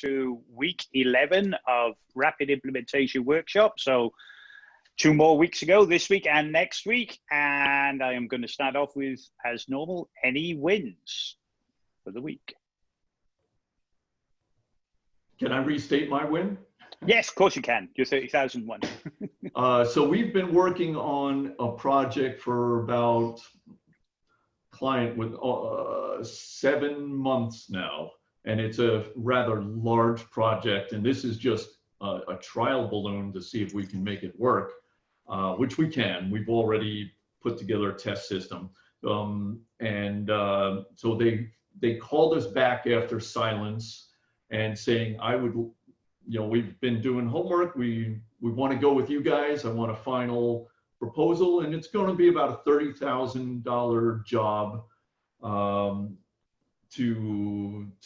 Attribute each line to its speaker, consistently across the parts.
Speaker 1: to week 11 of Rapid Implementation Workshop. So 2 more weeks ago, this week and next week. And I am going to start off with, as normal, any wins for the week.
Speaker 2: Can I restate my win?
Speaker 1: Yes, of course you can. Your 30,001.
Speaker 2: So we've been working on a project for about client with 7 months now, and it's a rather large project. And this is just a trial balloon to see if we can make it work, which we can. We've already put together a test system, so they called us back after silence and saying, I would, we've been doing homework. We want to go with you guys. I want a final proposal, and it's going to be about a $30,000 job.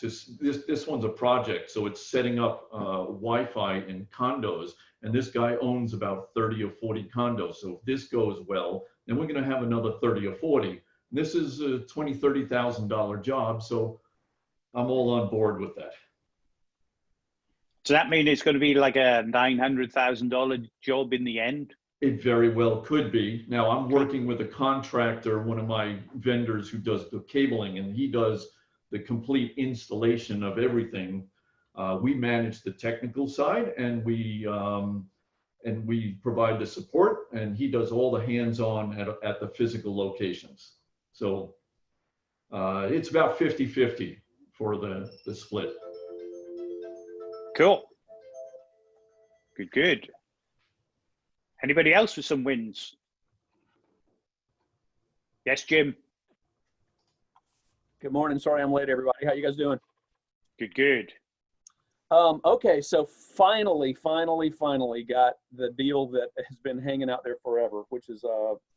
Speaker 2: This one's a project, so it's setting up Wi-Fi in condos, and this guy owns about 30 or 40 condos. So if this goes well, then we're going to have another 30 or 40. This is a $30,000 job, so I'm all on board with that.
Speaker 1: Does that mean it's going to be like a $900,000 job in the end?
Speaker 2: It very well could be. Now, I'm working with a contractor, one of my vendors who does the cabling, and he does the complete installation of everything. We manage the technical side, and we provide the support, and he does all the hands-on at the physical locations. So it's about 50-50 for the split.
Speaker 1: Cool. Good. Anybody else with some wins? Yes, Jim.
Speaker 3: Good morning. Sorry I'm late, everybody. How you guys doing?
Speaker 1: Good.
Speaker 3: Okay, so finally got the deal that has been hanging out there forever, which is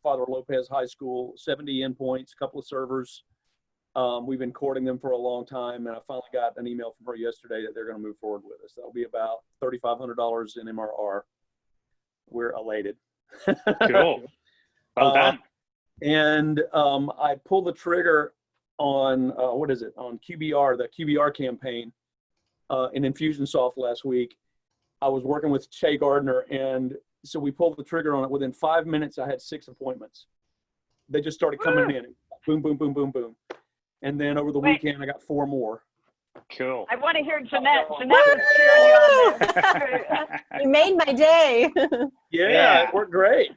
Speaker 3: Father Lopez High School, 70 endpoints, a couple of servers. We've been courting them for a long time, and I finally got an email from her yesterday that they're going to move forward with us. That'll be about $3,500 in MRR. We're elated.
Speaker 1: Cool. Well done.
Speaker 3: And I pulled the trigger on, on QBR, the QBR campaign in Infusionsoft last week. I was working with Shay Gardner, and so we pulled the trigger on it. Within 5 minutes, I had 6 appointments. They just started coming in. Boom, boom, boom, boom, boom. And then over the weekend, I got 4 more.
Speaker 1: Cool.
Speaker 4: I want to hear Jeanette. Jeanette was cheering you on there.
Speaker 5: You made my day.
Speaker 3: Yeah, it worked great.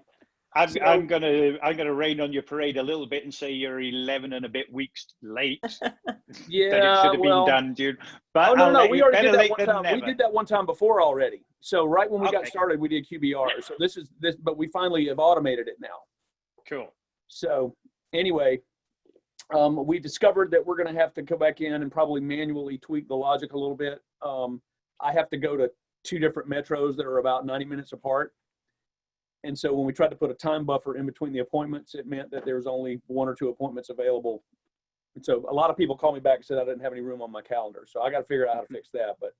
Speaker 1: I'm gonna rain on your parade a little bit and say you're 11 and a bit weeks late.
Speaker 3: Yeah,
Speaker 1: that it should have been done, dude. But
Speaker 3: no, we already did that one time.
Speaker 1: Never.
Speaker 3: We did that one time before already. So right when we got started, we did QBR. So this, but we finally have automated it now.
Speaker 1: Cool.
Speaker 3: So anyway, we discovered that we're going to have to go back in and probably manually tweak the logic a little bit. I have to go to 2 different metros that are about 90 minutes apart. And so when we tried to put a time buffer in between the appointments, it meant that there was only 1 or 2 appointments available. And so a lot of people called me back and said I didn't have any room on my calendar. So I got to figure out how to fix that, but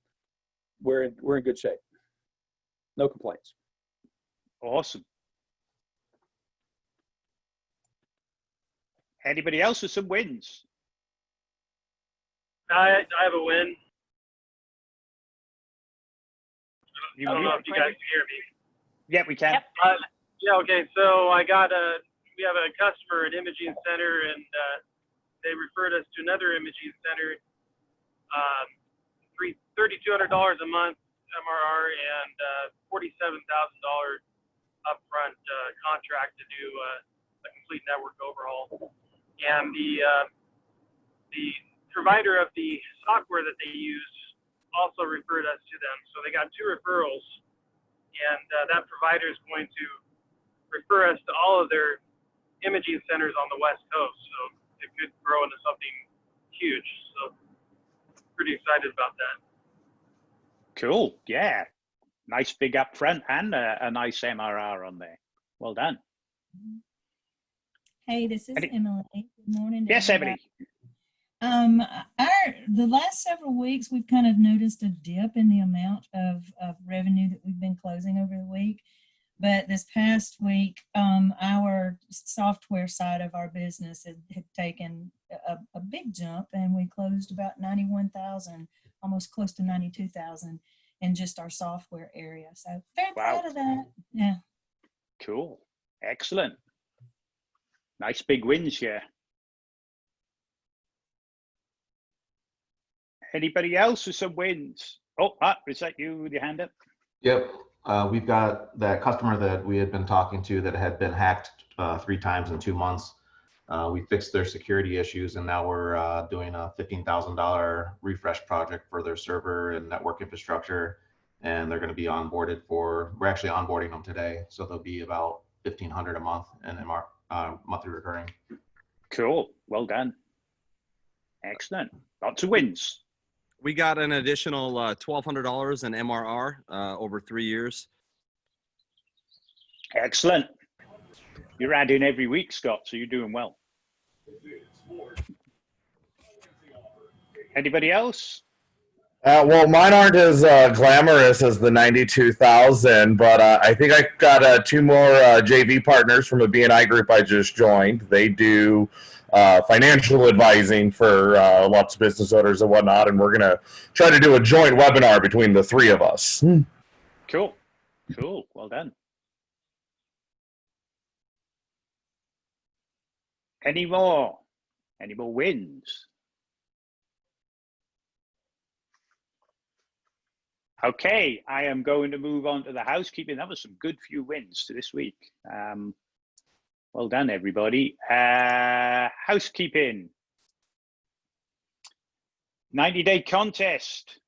Speaker 3: we're in good shape. No complaints.
Speaker 1: Awesome. Anybody else with some wins?
Speaker 6: I have a win. I don't know if you guys can hear me.
Speaker 1: Yeah, we can.
Speaker 4: Yep.
Speaker 6: Yeah, okay. So we have a customer at Imaging Center, and they referred us to another imaging center. $3,200 a month MRR and $47,000 upfront contract to do a complete network overhaul. And the provider of the software that they used also referred us to them. So they got 2 referrals, and that provider is going to refer us to all of their imaging centers on the West Coast. So it could grow into something huge. So pretty excited about that.
Speaker 1: Cool. Yeah. Nice big upfront and a nice MRR on there. Well done.
Speaker 7: Hey, this is Emily. Good morning.
Speaker 1: Yes, Emily.
Speaker 7: The last several weeks, we've kind of noticed a dip in the amount of revenue that we've been closing over the week. But this past week, our software side of our business had taken a big jump, and we closed about 91,000, almost close to 92,000 in just our software area. So very
Speaker 1: Wow.
Speaker 7: proud of that. Yeah.
Speaker 1: Cool. Excellent. Nice big wins here. Anybody else with some wins? Oh, is that you with your hand up?
Speaker 5: Yep. We've got that customer that we had been talking to that had been hacked 3 times in 2 months. We fixed their security issues, and now we're doing a $15,000 refresh project for their server and network infrastructure. And they're going to be onboarded we're actually onboarding them today. So they'll be about $1,500 a month in monthly recurring.
Speaker 1: Cool. Well done. Excellent. Lots of wins.
Speaker 8: We got an additional $1,200 in MRR over 3 years.
Speaker 1: Excellent. You're adding every week, Scott, so you're doing well. Anybody else?
Speaker 9: Well, mine aren't as glamorous as the 92,000, but I think I got 2 more JV partners from a BNI group I just joined. They do financial advising for lots of business owners and whatnot, and we're going to try to do a joint webinar between the 3 of us.
Speaker 1: Cool. Cool. Well done. Any more? Any more wins? Okay, I am going to move on to the housekeeping. That was some good few wins to this week. Well done, everybody. Housekeeping. 90-day contest,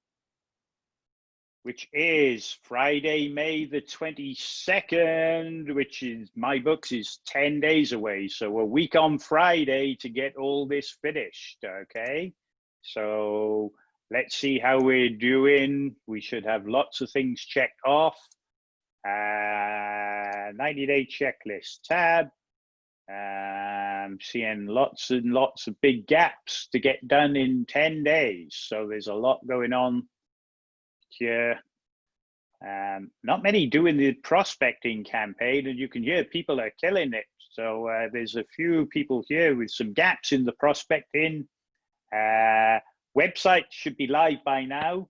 Speaker 1: which is Friday, May the 22nd, which is my books is 10 days away. So a week on Friday to get all this finished, okay? So let's see how we're doing. We should have lots of things checked off. 90-day checklist tab. Seeing lots and lots of big gaps to get done in 10 days. So there's a lot going on here. Not many doing the prospecting campaign, and you can hear people are killing it. So there's a few people here with some gaps in the prospecting. Website should be live by now.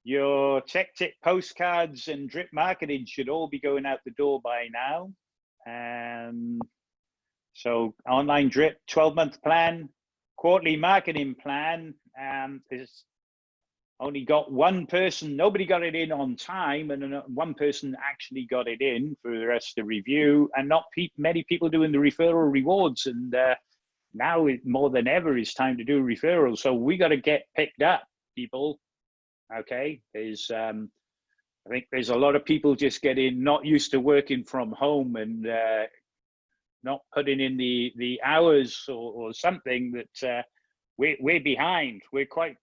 Speaker 1: Your tech tip postcards and drip marketing should all be going out the door by now. So online drip, 12-month plan, quarterly marketing plan. There's only got one person, nobody got it in on time, and one person actually got it in for the rest of the review, and not many people doing the referral rewards. And now more than ever is time to do referrals. So we got to get picked up, people. Okay, there's I think there's a lot of people just getting not used to working from home and not putting in the hours or something that we're behind. We're quite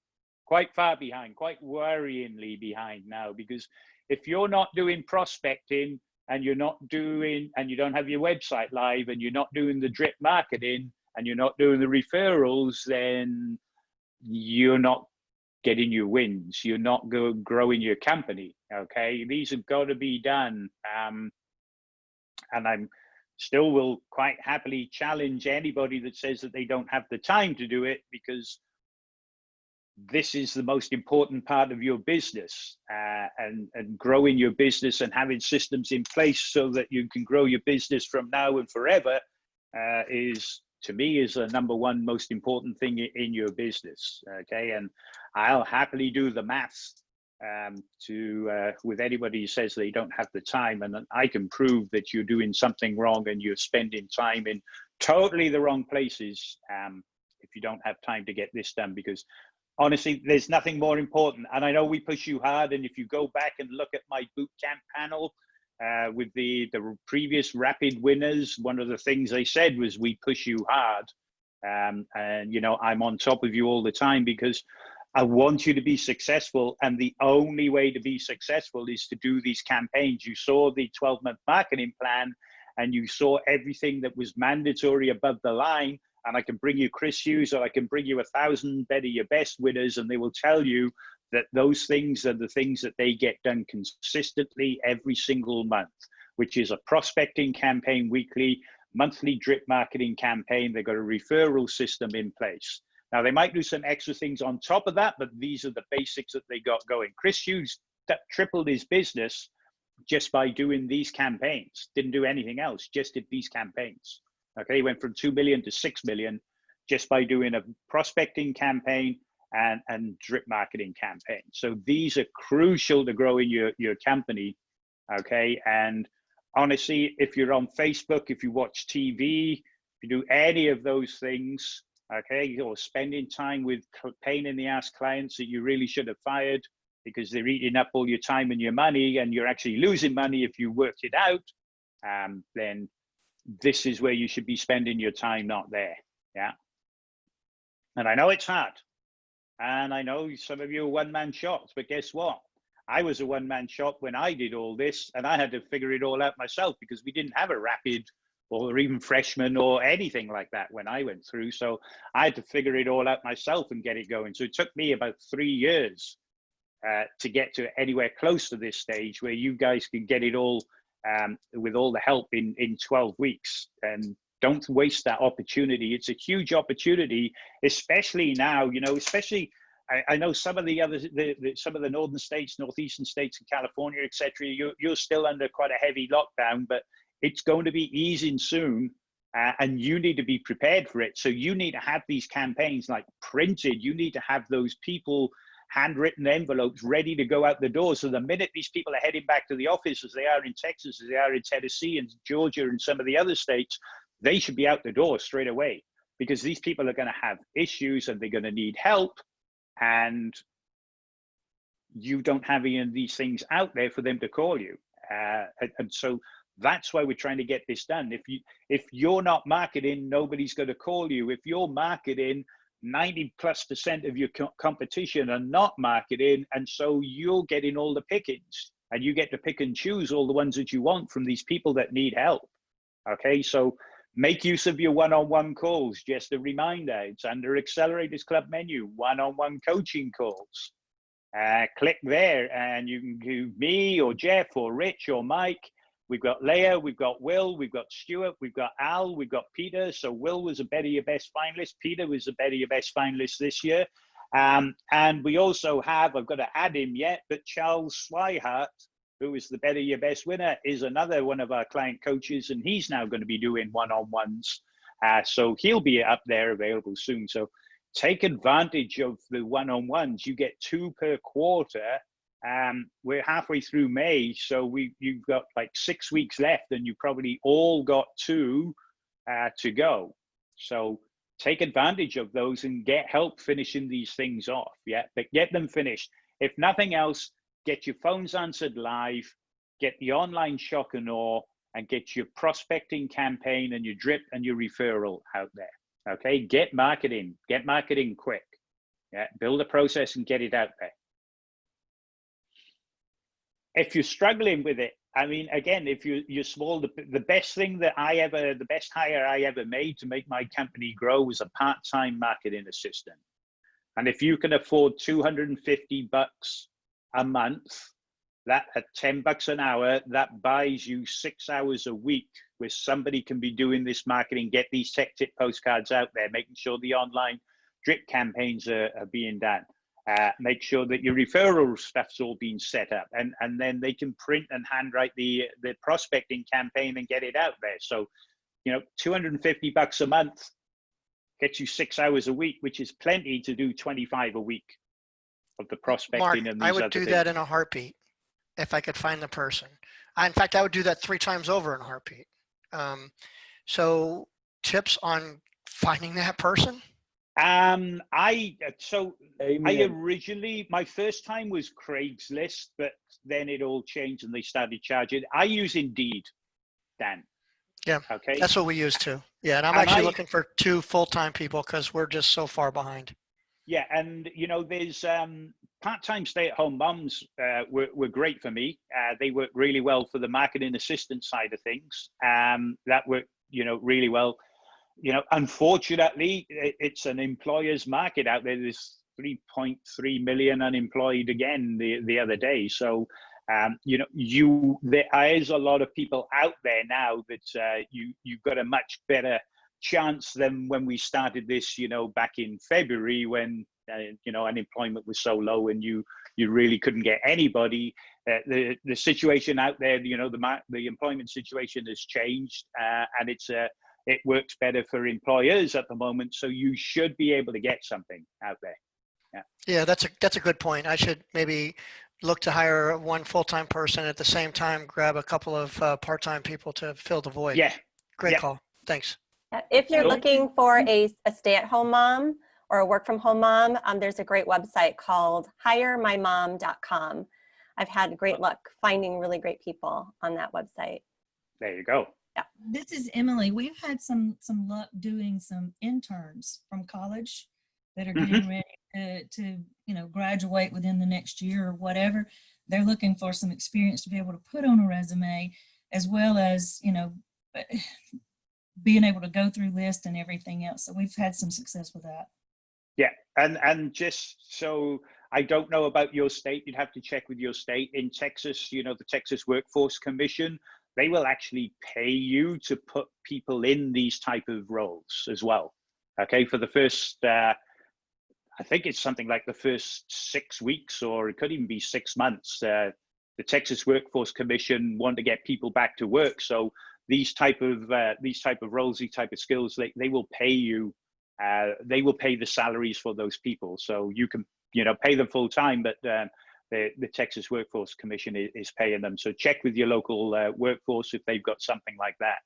Speaker 1: far behind, quite worryingly behind now, because if you're not doing prospecting and you don't have your website live and you're not doing the drip marketing and you're not doing the referrals, then you're not getting your wins. You're not growing your company. Okay, these have got to be done. And I'm still will quite happily challenge anybody that says that they don't have the time to do it, because this is the most important part of your business, and growing your business and having systems in place so that you can grow your business from now and forever is, to me, is the #1 most important thing in your business. Okay, and I'll happily do the maths with anybody who says they don't have the time, and I can prove that you're doing something wrong and you're spending time in totally the wrong places if you don't have time to get this done. Because honestly, there's nothing more important. And I know we push you hard, and if you go back and look at my boot camp panel with the previous rapid winners, one of the things they said was we push you hard, and you know, I'm on top of you all the time because I want you to be successful, and the only way to be successful is to do these campaigns. You saw the 12-month marketing plan, and you saw everything that was mandatory above the line. And I can bring you Chris Hughes, or I can bring you 1,000 Better Your Best winners, and they will tell you that those things are the things that they get done consistently every single month. which is a prospecting campaign weekly, monthly drip marketing campaign. They've got a referral system in place. Now, they might do some extra things on top of that, but these are the basics that they got going. Chris Hughes tripled his business just by doing these campaigns. Didn't do anything else, just did these campaigns. Okay, he went from 2 million to 6 million just by doing a prospecting campaign and drip marketing campaign. So these are crucial to growing your company. Okay, and honestly, if you're on Facebook, if you watch TV, if you do any of those things, okay, or spending time with pain in the ass clients that you really should have fired because they're eating up all your time and your money, and you're actually losing money if you work it out, then this is where you should be spending your time, not there. Yeah. And I know it's hard. And I know some of you are one-man shops, but guess what? I was a one-man shop when I did all this, and I had to figure it all out myself because we didn't have a Rapid or even Freshman or anything like that when I went through. So I had to figure it all out myself and get it going. So it took me about 3 years to get to anywhere close to this stage where you guys can get it all with all the help in 12 weeks. And don't waste that opportunity. It's a huge opportunity, especially now, you know, especially I know some of the others, some of the northern states, northeastern states in California, etc. You're still under quite a heavy lockdown, but it's going to be easing soon, and you need to be prepared for it. So you need to have these campaigns like printed. You need to have those people handwritten envelopes ready to go out the door. So the minute these people are heading back to the office, as they are in Texas, as they are in Tennessee and Georgia and some of the other states, they should be out the door straight away, because these people are going to have issues and they're going to need help. And you don't have any of these things out there for them to call you. And so that's why we're trying to get this done. If you're not marketing, nobody's going to call you. If you're marketing, 90+% of your competition are not marketing, and so you're getting all the pickings, and you get to pick and choose all the ones that you want from these people that need help. Okay, so make use of your one-on-one calls. Just a reminder, it's under Accelerators Club menu, one-on-one coaching calls. Click there and you can do me or Jeff or Rich or Mike. We've got Leah, we've got Will, we've got Stuart, we've got Al, we've got Peter. So Will was a Better Your Best finalist. Peter was a Better Your Best finalist this year. And we also have, I've got to add him yet, but Charles Swihart, who is the Better Your Best winner, is another one of our client coaches, and he's now going to be doing one-on-ones. So he'll be up there available soon. So take advantage of the one-on-ones. You get 2 per quarter. We're halfway through May, so you've got like 6 weeks left, and you probably all got 2 to go. So take advantage of those and get help finishing these things off. Yeah, but get them finished. If nothing else, get your phones answered live, get the online shock and awe, and get your prospecting campaign and your drip and your referral out there. Okay, get marketing quick. Yeah, build a process and get it out there. If you're struggling with it, I mean, again, if you're small, the best hire I ever made to make my company grow was a part-time marketing assistant. And if you can afford $250 a month, that at $10 an hour, that buys you 6 hours a week where somebody can be doing this marketing, get these tech tip postcards out there, making sure the online drip campaigns are being done. Make sure that your referral stuff's all being set up, and then they can print and handwrite the prospecting campaign and get it out there. So, you know, $250 a month gets you 6 hours a week, which is plenty to do 25 a week of the prospecting.
Speaker 10: Mark,
Speaker 1: and these
Speaker 10: I would
Speaker 1: other
Speaker 10: do
Speaker 1: things.
Speaker 10: that in a heartbeat if I could find the person. In fact, I would do that 3 times over in a heartbeat. So tips on finding that person?
Speaker 1: I
Speaker 3: Amen.
Speaker 1: originally, my first time was Craigslist, but then it all changed and they started charging. I use Indeed, Dan.
Speaker 10: Yeah,
Speaker 1: okay,
Speaker 10: that's what we use too. Yeah, and I'm actually looking for 2 full-time people because we're just so far behind.
Speaker 1: Yeah, and you know, there's part-time stay-at-home moms were great for me. They work really well for the marketing assistant side of things. That worked, you know, really well. You know, unfortunately, it's an employer's market out there. There's 3.3 million unemployed again the other day. So there is a lot of people out there now that you've got a much better chance than when we started this, back in February when, unemployment was so low and you really couldn't get anybody. The situation out there, the employment situation has changed, and it works better for employers at the moment. So you should be able to get something out there.
Speaker 10: Yeah, that's a good point. I should maybe look to hire one full-time person at the same time, grab a couple of part-time people to fill the void.
Speaker 1: Yeah.
Speaker 10: Great call. Thanks.
Speaker 11: If you're
Speaker 1: Cool.
Speaker 11: looking for a stay-at-home mom or a work-from-home mom, there's a great website called hiremymom.com. I've had great luck finding really great people on that website.
Speaker 1: There you go.
Speaker 11: Yeah.
Speaker 7: This is Emily. We've had some luck doing some interns from college that are getting ready to graduate within the next year or whatever. They're looking for some experience to be able to put on a resume, as well as being able to go through lists and everything else. So we've had some success with that.
Speaker 1: Yeah, and just so I don't know about your state, you'd have to check with your state. In Texas, the Texas Workforce Commission, they will actually pay you to put people in these type of roles as well. Okay, for the first, I think it's something like the first 6 weeks, or it could even be 6 months. The Texas Workforce Commission want to get people back to work, so these type of roles, these type of skills, they will pay you. They will pay the salaries for those people, so you can pay them full time, but the Texas Workforce Commission is paying them. So check with your local workforce if they've got something like that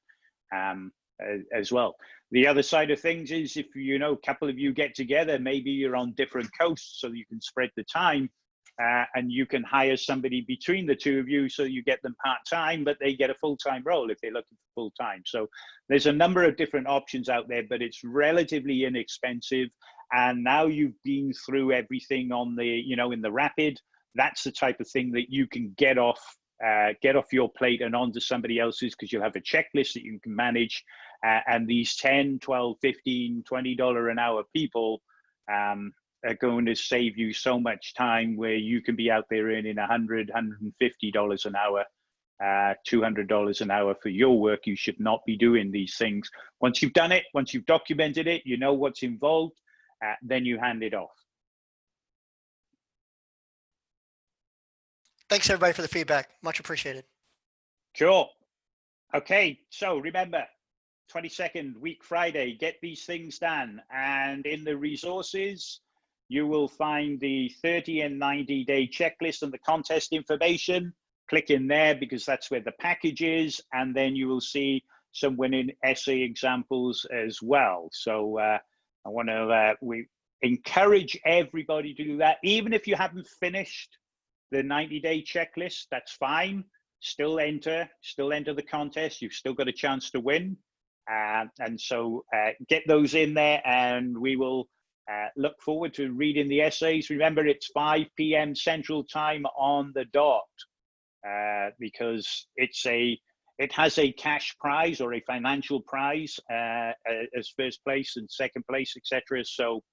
Speaker 1: as well. The other side of things is if a couple of you get together, maybe you're on different coasts, so you can spread the time. And you can hire somebody between the two of you, so you get them part-time, but they get a full-time role if they're looking for full-time. So there's a number of different options out there, but it's relatively inexpensive. And now you've been through everything on the, in the rapid, that's the type of thing that you can get off your plate and onto somebody else's, because you'll have a checklist that you can manage. And these $10, $12, $15, $20 an hour people, are going to save you so much time, where you can be out there earning $100, $150 an hour, $200 an hour for your work. You should not be doing these things. Once you've done it, once you've documented it, you know what's involved, then you hand it off.
Speaker 10: Thanks everybody for the feedback. Much appreciated.
Speaker 1: Sure. Okay, so remember, 22nd week Friday, get these things done. And in the resources, you will find the 30 and 90-day checklist and the contest information. Click in there, because that's where the package is. And then you will see some winning essay examples as well. So we encourage everybody to do that. Even if you haven't finished the 90-day checklist, that's fine. Still enter the contest. You've still got a chance to win. And so get those in there, and we will look forward to reading the essays. Remember, it's 5 p.m. Central Time on the dot, because it has a cash prize or a financial prize as first place and second place, etc. So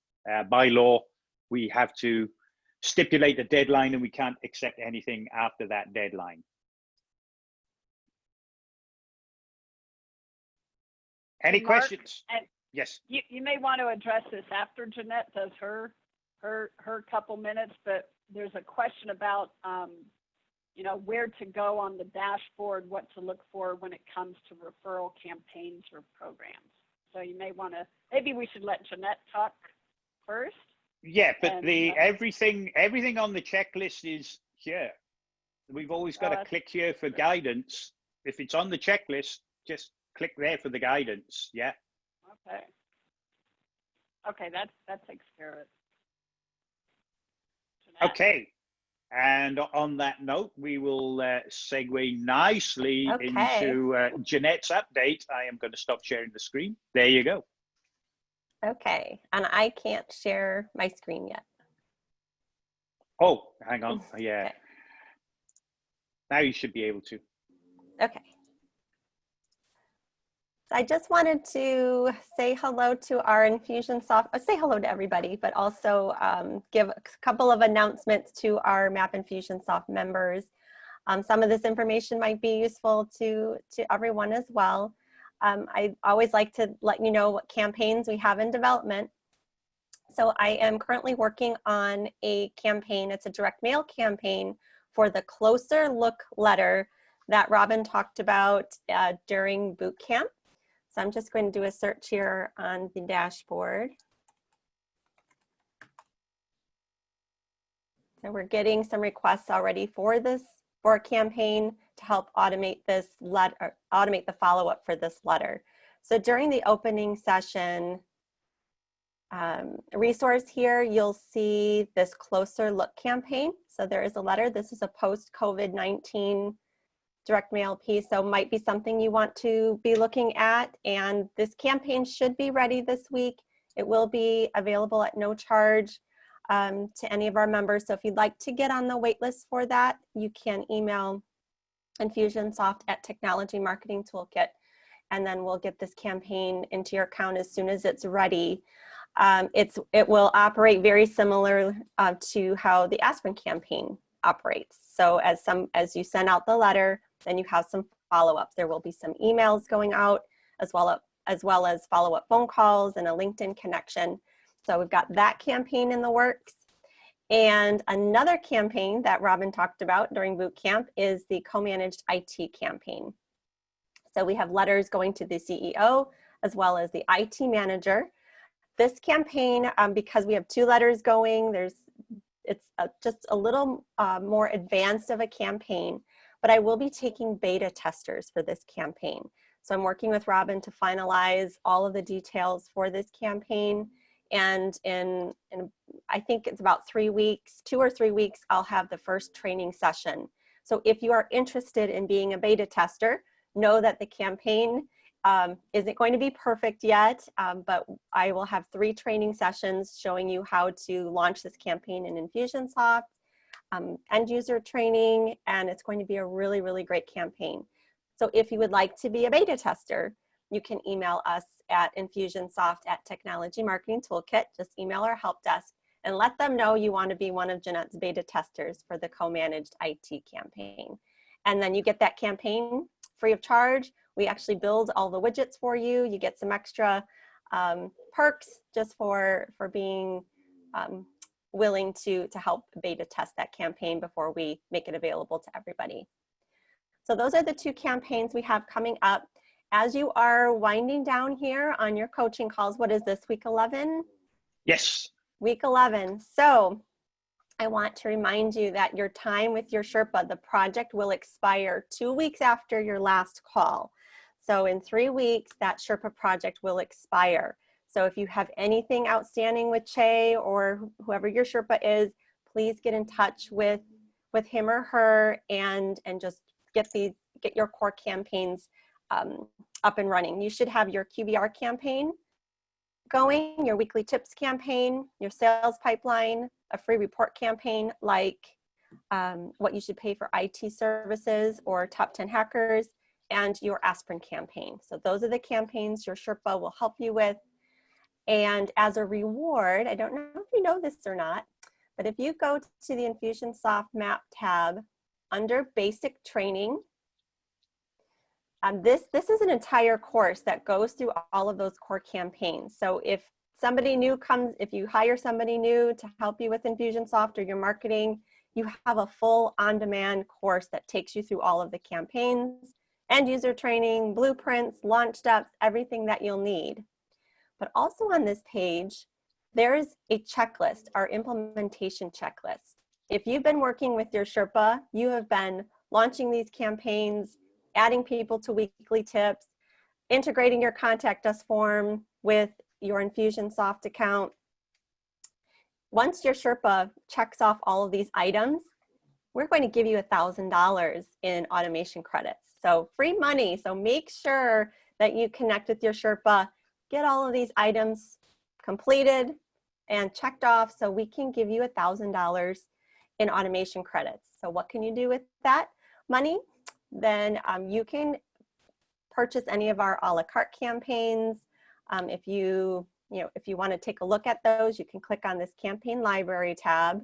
Speaker 1: by law, we have to stipulate a deadline, and we can't accept anything after that deadline. Any
Speaker 4: Mark,
Speaker 1: questions? Yes.
Speaker 4: You may want to address this after Jeanette does her couple minutes, but there's a question about where to go on the dashboard, what to look for when it comes to referral campaigns or programs. So you may want to, maybe we should let Jeanette talk first.
Speaker 1: Yeah, but everything on the checklist is here. We've always got to click here for guidance. If it's on the checklist, just click there for the guidance. Yeah.
Speaker 4: Okay, that takes care of it.
Speaker 1: Jeanette. Okay, and on that note, we will segue nicely into Jeanette's update. I am going to stop sharing the screen. There you go.
Speaker 11: Okay, and I can't share my screen yet.
Speaker 1: Oh, hang on. Yeah. Okay. Now you should be able to.
Speaker 11: Okay. I just wanted to say hello to our Infusionsoft, say hello to everybody, but also give a couple of announcements to our MAP Infusionsoft members. Some of this information might be useful to everyone as well. I always like to let you know what campaigns we have in development. So I am currently working on a campaign. It's a direct mail campaign for the Closer Look letter that Robin talked about during boot camp. So I'm just going to do a search here on the dashboard. So we're getting some requests already for a campaign to help automate this letter, automate the follow-up for this letter. So during the opening session resource here, you'll see this Closer Look campaign. So there is a letter. This is a post-COVID-19 direct mail piece, so might be something you want to be looking at. And this campaign should be ready this week. It will be available at no charge to any of our members. So if you'd like to get on the wait list for that, you can email Infusionsoft@Technology Marketing Toolkit, and then we'll get this campaign into your account as soon as it's ready. It will operate very similar to how the Aspirin campaign operates. So as you send out the letter, then you have some follow-ups. There will be some emails going out as well as follow-up phone calls and a LinkedIn connection. So we've got that campaign in the works. And another campaign that Robin talked about during boot camp is the co-managed IT campaign. So we have letters going to the CEO as well as the IT manager. This campaign, because we have 2 letters going, it's just a little more advanced of a campaign, but I will be taking beta testers for this campaign. So I'm working with Robin to finalize all of the details for this campaign. And in I think it's about 3 weeks, 2 or 3 weeks, I'll have the first training session. So if you are interested in being a beta tester, know that the campaign isn't going to be perfect yet, but I will have 3 training sessions showing you how to launch this campaign in Infusionsoft, end user training, and it's going to be a really, really great campaign. So if you would like to be a beta tester, you can email us at Infusionsoft@Technology Marketing Toolkit. Just email our help desk and let them know you want to be one of Jeanette's beta testers for the co-managed IT campaign. And then you get that campaign free of charge. We actually build all the widgets for you. You get some extra perks just for being willing to help beta test that campaign before we make it available to everybody. So those are the 2 campaigns we have coming up. As you are winding down here on your coaching calls, what is this, week 11?
Speaker 1: Yes.
Speaker 11: Week 11. So I want to remind you that your time with your Sherpa, the project will expire 2 weeks after your last call. So in 3 weeks, that Sherpa project will expire. So if you have anything outstanding with Che or whoever your Sherpa is, please get in touch with him or her and just get your core campaigns up and running. You should have your QBR campaign going, your weekly tips campaign, your sales pipeline, a free report campaign like what you should pay for IT services or top 10 hackers, and your Aspirin campaign. So those are the campaigns your Sherpa will help you with. And as a reward, I don't know if you know this or not, but if you go to the Infusionsoft Map tab under Basic Training, this is an entire course that goes through all of those core campaigns. So if somebody new if you hire somebody new to help you with Infusionsoft or your marketing, you have a full on-demand course that takes you through all of the campaigns, end user training, blueprints, launch steps, everything that you'll need. But also on this page, there's a checklist, our implementation checklist. If you've been working with your Sherpa, you have been launching these campaigns, adding people to weekly tips, integrating your contact us form with your Infusionsoft account. Once your Sherpa checks off all of these items, we're going to give you $1,000 in automation credits. So free money. So make sure that you connect with your Sherpa, get all of these items completed and checked off so we can give you $1,000 in automation credits. So what can you do with that money? Then you can purchase any of our a la carte campaigns. If you want to take a look at those, you can click on this campaign library tab.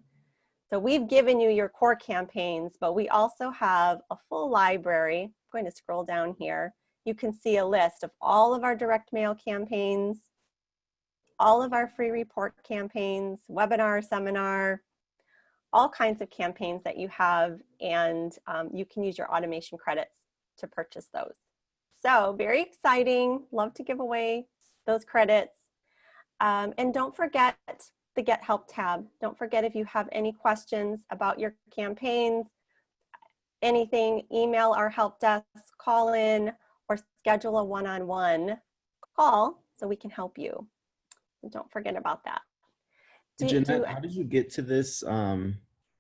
Speaker 11: So we've given you your core campaigns, but we also have a full library. I'm going to scroll down here. You can see a list of all of our direct mail campaigns, all of our free report campaigns, webinar, seminar, all kinds of campaigns that you have, and you can use your automation credits to purchase those. So very exciting. Love to give away those credits. And don't forget the Get Help tab. Don't forget, if you have any questions about your campaigns, anything, email our help desk, call in, or schedule a one-on-one call so we can help you. So don't forget about that.
Speaker 12: Jeanette, how did you get to this in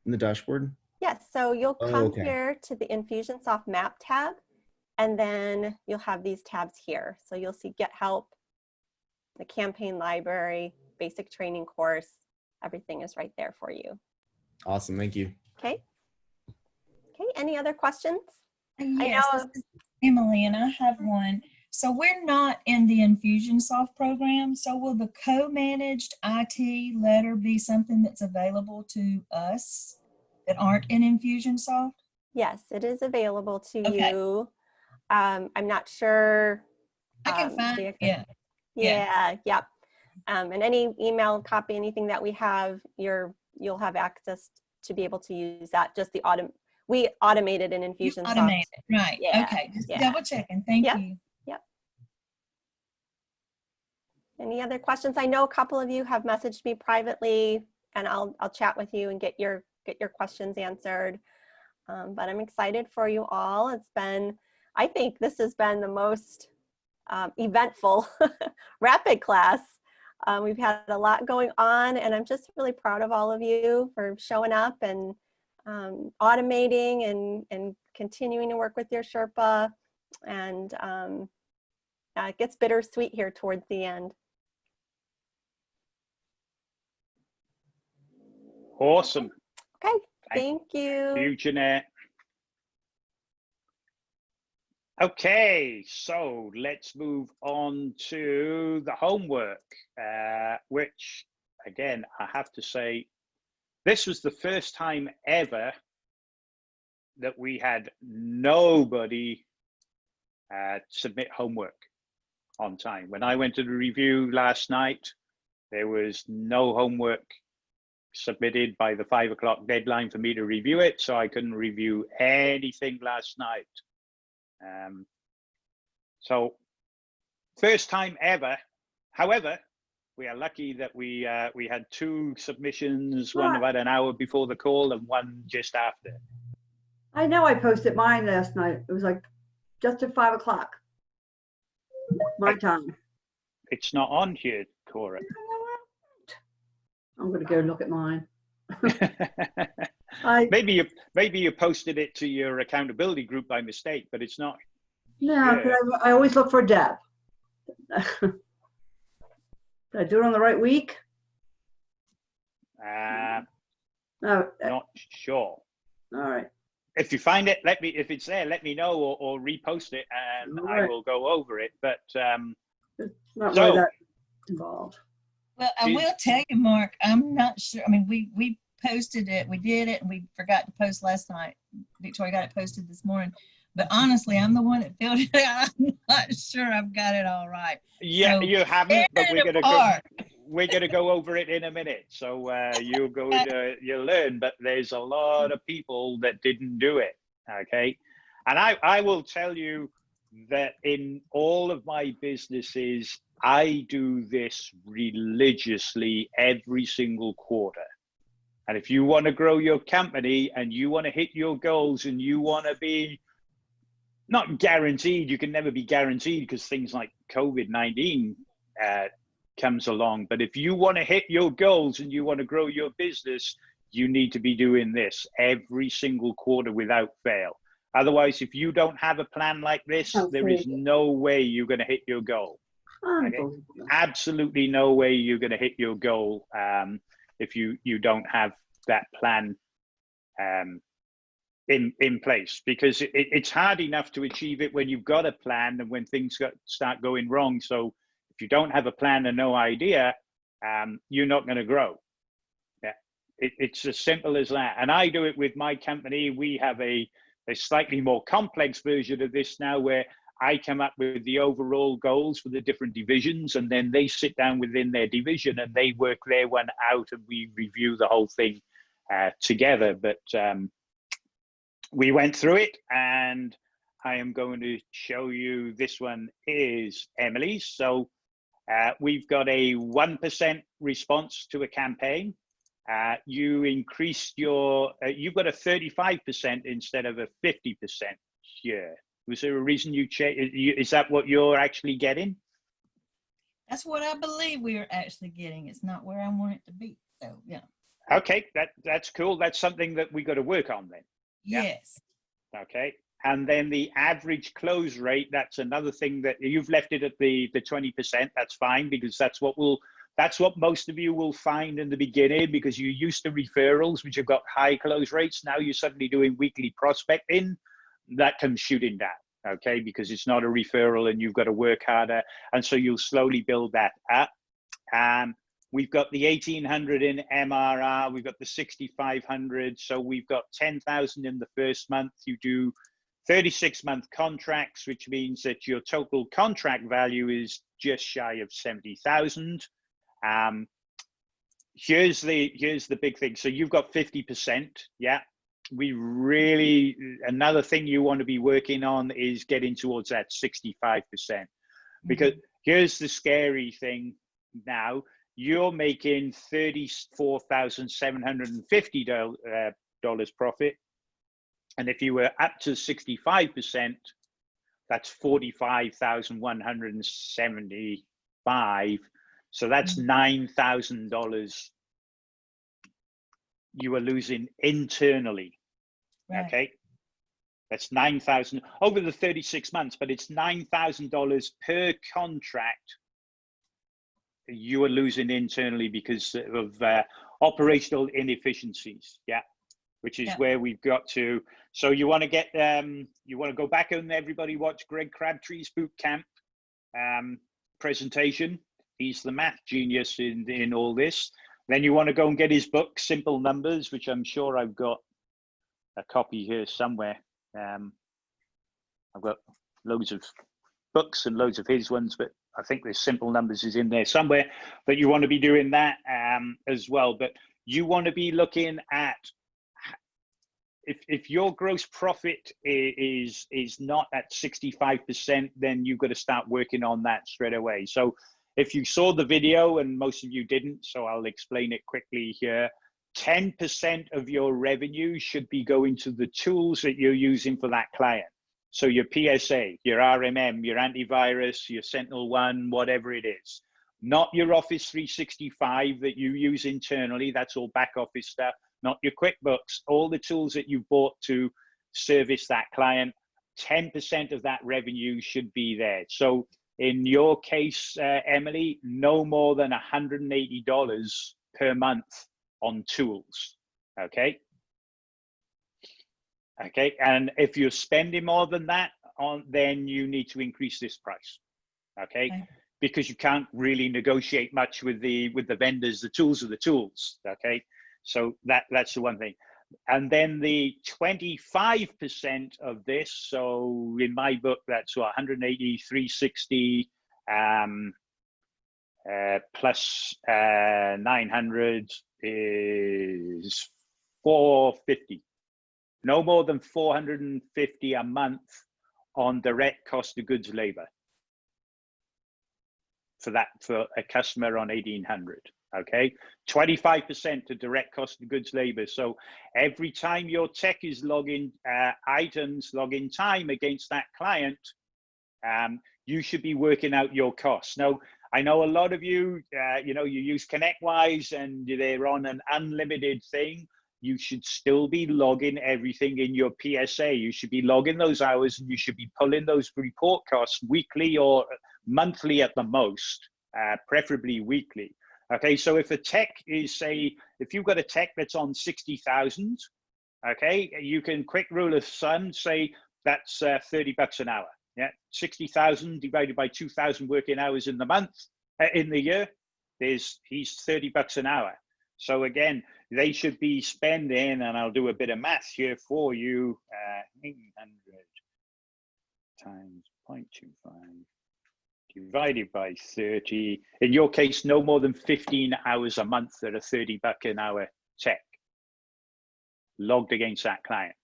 Speaker 12: the dashboard?
Speaker 11: Yes, so you'll come
Speaker 12: okay.
Speaker 11: here to the Infusionsoft Map tab, and then you'll have these tabs here. So you'll see Get Help, the campaign library, basic training course, everything is right there for you.
Speaker 12: Awesome, thank you.
Speaker 11: Okay. Okay, any other questions?
Speaker 7: Yes, this is Emily, and I have one. So we're not in the Infusionsoft program, so will the co-managed IT letter be something that's available to us that aren't in Infusionsoft?
Speaker 11: Yes, it is available to you. I'm not sure.
Speaker 7: I can find it,
Speaker 11: Yep. And any email copy, anything that we have, you'll have access to be able to use that. Just we automated in Infusionsoft.
Speaker 7: Automated, right?
Speaker 11: Yeah,
Speaker 7: okay, just double checking. Thank you.
Speaker 11: Yep. Any other questions? I know a couple of you have messaged me privately, and I'll chat with you and get your questions answered. But I'm excited for you all. I think this has been the most eventful rapid class. We've had a lot going on, and I'm just really proud of all of you for showing up and automating and continuing to work with your Sherpa. And it gets bittersweet here towards the end.
Speaker 1: Awesome.
Speaker 11: Okay, thank you.
Speaker 1: Thank you, Jeanette. Okay, so let's move on to the homework, which, again, I have to say, this was the first time ever that we had nobody submit homework on time. When I went to the review last night, there was no homework submitted by the 5 o'clock deadline for me to review it, so I couldn't review anything last night. So first time ever. However, we are lucky that we had 2 submissions, one about an hour before the call and one just after.
Speaker 13: I know I posted mine last night. It was like just at 5 o'clock my time.
Speaker 1: It's not on here, Cora.
Speaker 13: I'm going to go look at mine.
Speaker 1: Maybe you posted it to your accountability group by mistake, but it's not.
Speaker 13: No, because I always look for Deb. Did I do it on the right week?
Speaker 1: No, not sure.
Speaker 13: All right.
Speaker 1: If you find it, if it's there, let me know, or repost it, and I will go over it. But
Speaker 13: it's not really that involved.
Speaker 7: Well, I will tell you, Mark, I'm not sure. I mean, we posted it, we did it, and we forgot to post last night. Victoria got it posted this morning. But honestly, I'm the one that filled it out. I'm not sure I've got it all right.
Speaker 1: Yeah, so you haven't, but we're gonna go over it in a minute. So you'll learn. But there's a lot of people that didn't do it. Okay, and I will tell you that in all of my businesses, I do this religiously every single quarter. And if you want to grow your company and you want to hit your goals and you want to be not guaranteed, you can never be guaranteed because things like COVID-19 comes along. But if you want to hit your goals and you want to grow your business, you need to be doing this every single quarter without fail. Otherwise, if you don't have a plan like this, there is no way you're going to hit your goal. Okay? Absolutely no way you're going to hit your goal if you don't have that plan in place, because it's hard enough to achieve it when you've got a plan and when things start going wrong. So if you don't have a plan and no idea, you're not going to grow. Yeah. It's as simple as that. And I do it with my company. We have a slightly more complex version of this now, where I come up with the overall goals for the different divisions, and then they sit down within their division and they work their one out, and we review the whole thing together. But we went through it, and I am going to show you, this one is Emily's. So we've got a 1% response to a campaign. You increased your, you've got a 35% instead of a 50% share. Was there a reason you changed? Is that what you're actually getting?
Speaker 7: That's what I believe we are actually getting. It's not where I want it to be. So yeah.
Speaker 1: Okay, that's cool. That's something that we got to work on then.
Speaker 7: Yes.
Speaker 1: Yeah? Okay. And then the average close rate, that's another thing that you've left it at the 20%. That's fine, because that's what most of you will find in the beginning, because you're used to referrals, which have got high close rates. Now you're suddenly doing weekly prospecting. That comes shooting down, okay? Because it's not a referral and you've got to work harder. And so you'll slowly build that up. We've got the 1,800 in MRR. We've got the 6,500. So we've got 10,000 in the first month. You do 36-month contracts, which means that your total contract value is just shy of 70,000. Here's the big thing. So you've got 50%. Yeah. We really, another thing you want to be working on is getting towards that 65%, because here's the scary thing now. You're making $34,750 profit. And if you were up to 65%, that's 45,175. So that's $9,000 you are losing internally. Right. Okay. That's 9,000 over the 36 months, but it's $9,000 per contract you are losing internally because of operational inefficiencies. Yeah. Which is where we've got to. So you want to get, you want to go back and everybody watch Greg Crabtree's boot camp presentation. He's the math genius in all this. Then you want to go and get his book, Simple Numbers, which I'm sure I've got a copy here somewhere. I've got loads of books and loads of his ones, but I think there's Simple Numbers is in there somewhere. But you want to be doing that as well. But you want to be looking at, if your gross profit is not at 65%, then you've got to start working on that straight away. So if you saw the video, and most of you didn't, so I'll explain it quickly here, 10% of your revenue should be going to the tools that you're using for that client. So your PSA, your RMM, your antivirus, your SentinelOne, whatever it is. Not your Office 365 that you use internally, that's all back office stuff. Not your QuickBooks, all the tools that you bought to service that client, 10% of that revenue should be there. So in your case, Emily, no more than $180 per month on tools, okay? Okay, and if you're spending more than that, then you need to increase this price, okay? Because you can't really negotiate much with the vendors. The tools are the tools, okay? So that's the one thing. And then the 25% of this, so in my book, that's 180, 360, plus 900 is 450. No more than 450 a month on direct cost of goods labor for a customer on 1,800. Okay, 25% to direct cost of goods labor. So every time your tech is logging items, login time against that client, you should be working out your costs. Now, I know a lot of you, you use ConnectWise and they're on an unlimited thing. You should still be logging everything in your PSA. You should be logging those hours, and you should be pulling those report costs weekly or monthly at the most, preferably weekly. Okay, so if a tech is, say, if you've got a tech that's on 60,000, okay, you can quick rule of thumb say that's $30 an hour. Yeah, 60,000 divided by 2,000 working hours in the month, in the year, he's $30 an hour. So again, they should be spending, and I'll do a bit of math here for you, 800 times 0.25 divided by 30. In your case, no more than 15 hours a month at a $30 an hour check logged against that client.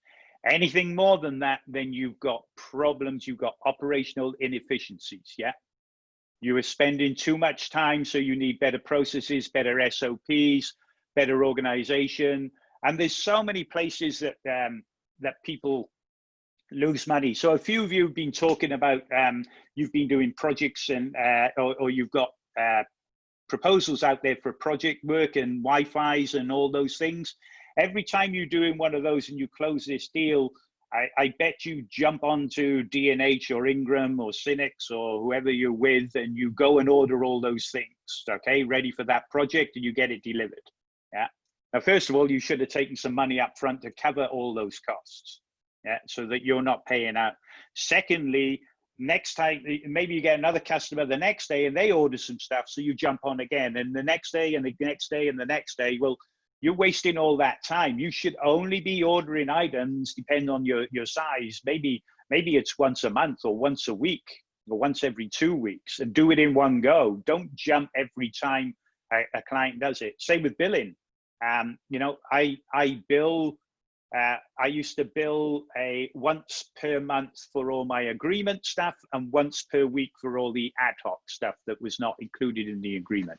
Speaker 1: Anything more than that, then you've got problems, you've got operational inefficiencies, yeah? You are spending too much time, so you need better processes, better SOPs, better organization. And there's so many places that, that people lose money. So a few of you have been talking about, you've been doing projects and, or you've got proposals out there for project work and Wi-Fi's and all those things. Every time you're doing one of those and you close this deal, I bet you jump onto D&H or Ingram or Cinex or whoever you're with, and you go and order all those things, okay, ready for that project, and you get it delivered. Yeah. Now, first of all, you should have taken some money up front to cover all those costs, yeah, so that you're not paying out. Secondly, next time, maybe you get another customer the next day and they order some stuff, so you jump on again, and the next day and the next day and the next day. Well, you're wasting all that time. You should only be ordering items, depending on your size. Maybe it's once a month or once a week or once every 2 weeks, and do it in one go. Don't jump every time a client does it. Same with billing. You know, I used to bill once per month for all my agreement stuff and once per week for all the ad hoc stuff that was not included in the agreement.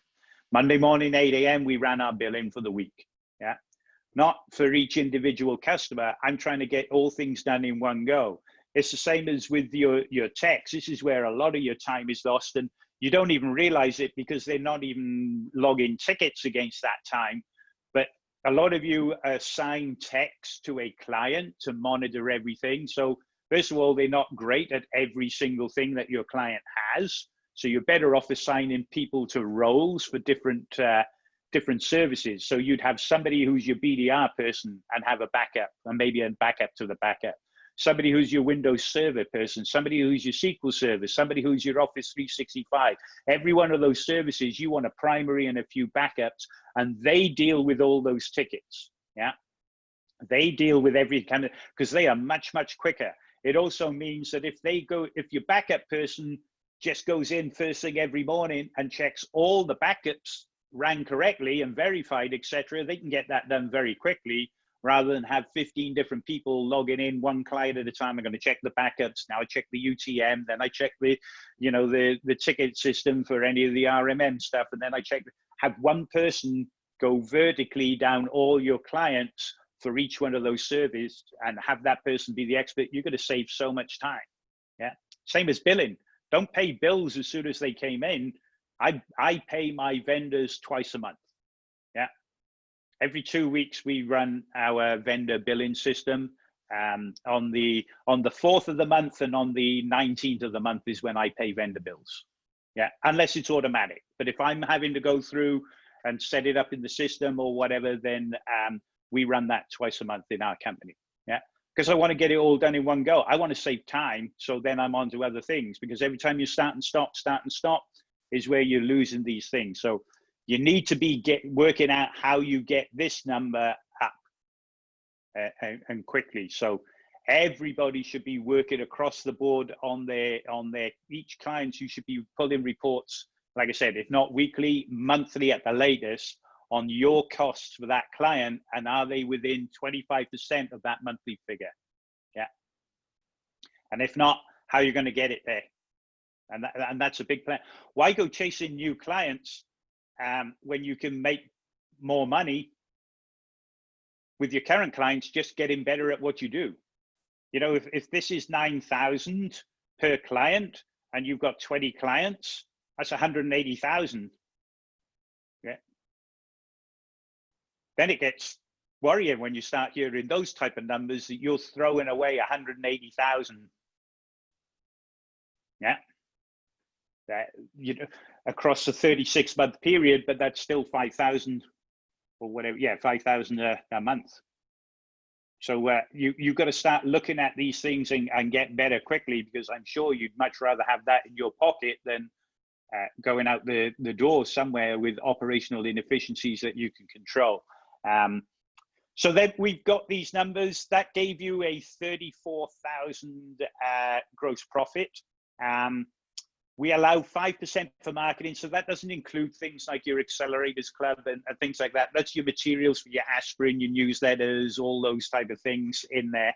Speaker 1: Monday morning, 8 a.m., we ran our billing for the week. Yeah, not for each individual customer. I'm trying to get all things done in one go. It's the same as with your techs. This is where a lot of your time is lost, and you don't even realize it because they're not even logging tickets against that time. But a lot of you assign techs to a client to monitor everything. So first of all, they're not great at every single thing that your client has. So you're better off assigning people to roles for different services. So you'd have somebody who's your BDR person and have a backup, and maybe a backup to the backup. Somebody who's your Windows Server person, somebody who's your SQL Server, somebody who's your Office 365. Every one of those services, you want a primary and a few backups, and they deal with all those tickets. Yeah, they deal with every kind of, because they are much, much quicker. It also means that if your backup person just goes in first thing every morning and checks all the backups ran correctly and verified, etc., they can get that done very quickly, rather than have 15 different people logging in one client at a time. I'm going to check the backups. Now I check the UTM, then I check the, you know, the ticket system for any of the RMM stuff, and then I check. Have one person go vertically down all your clients for each one of those services, and have that person be the expert. You're going to save so much time. Yeah. Same as billing. Don't pay bills as soon as they came in. I pay my vendors twice a month. Yeah. Every 2 weeks we run our vendor billing system. On the 4th of the month and on the 19th of the month is when I pay vendor bills. Yeah, unless it's automatic. But if I'm having to go through and set it up in the system or whatever, then we run that twice a month in our company. Yeah, because I want to get it all done in one go. I want to save time, so then I'm on to other things, because every time you start and stop is where you're losing these things. So you need to be working out how you get this number up and quickly. So everybody should be working across the board on their each client. You should be pulling reports, like I said, if not weekly, monthly at the latest, on your costs for that client, and are they within 25% of that monthly figure? Yeah. And if not, how you're going to get it there. And that's a big plan. Why go chasing new clients when you can make more money with your current clients, just getting better at what you do? You know, if this is 9,000 per client and you've got 20 clients, that's 180,000. Yeah. Then it gets worrying when you start hearing those type of numbers, that you're throwing away 180,000. Yeah. That, you know, across a 36-month period, but that's still 5,000 or whatever. Yeah, 5,000 a month. So you've got to start looking at these things and get better quickly, because I'm sure you'd much rather have that in your pocket than going out the door somewhere with operational inefficiencies that you can control. So then we've got these numbers that gave you a 34,000 gross profit. We allow 5% for marketing, so that doesn't include things like your accelerators club and things like that. That's your materials for your aspirin, your newsletters, all those type of things in there.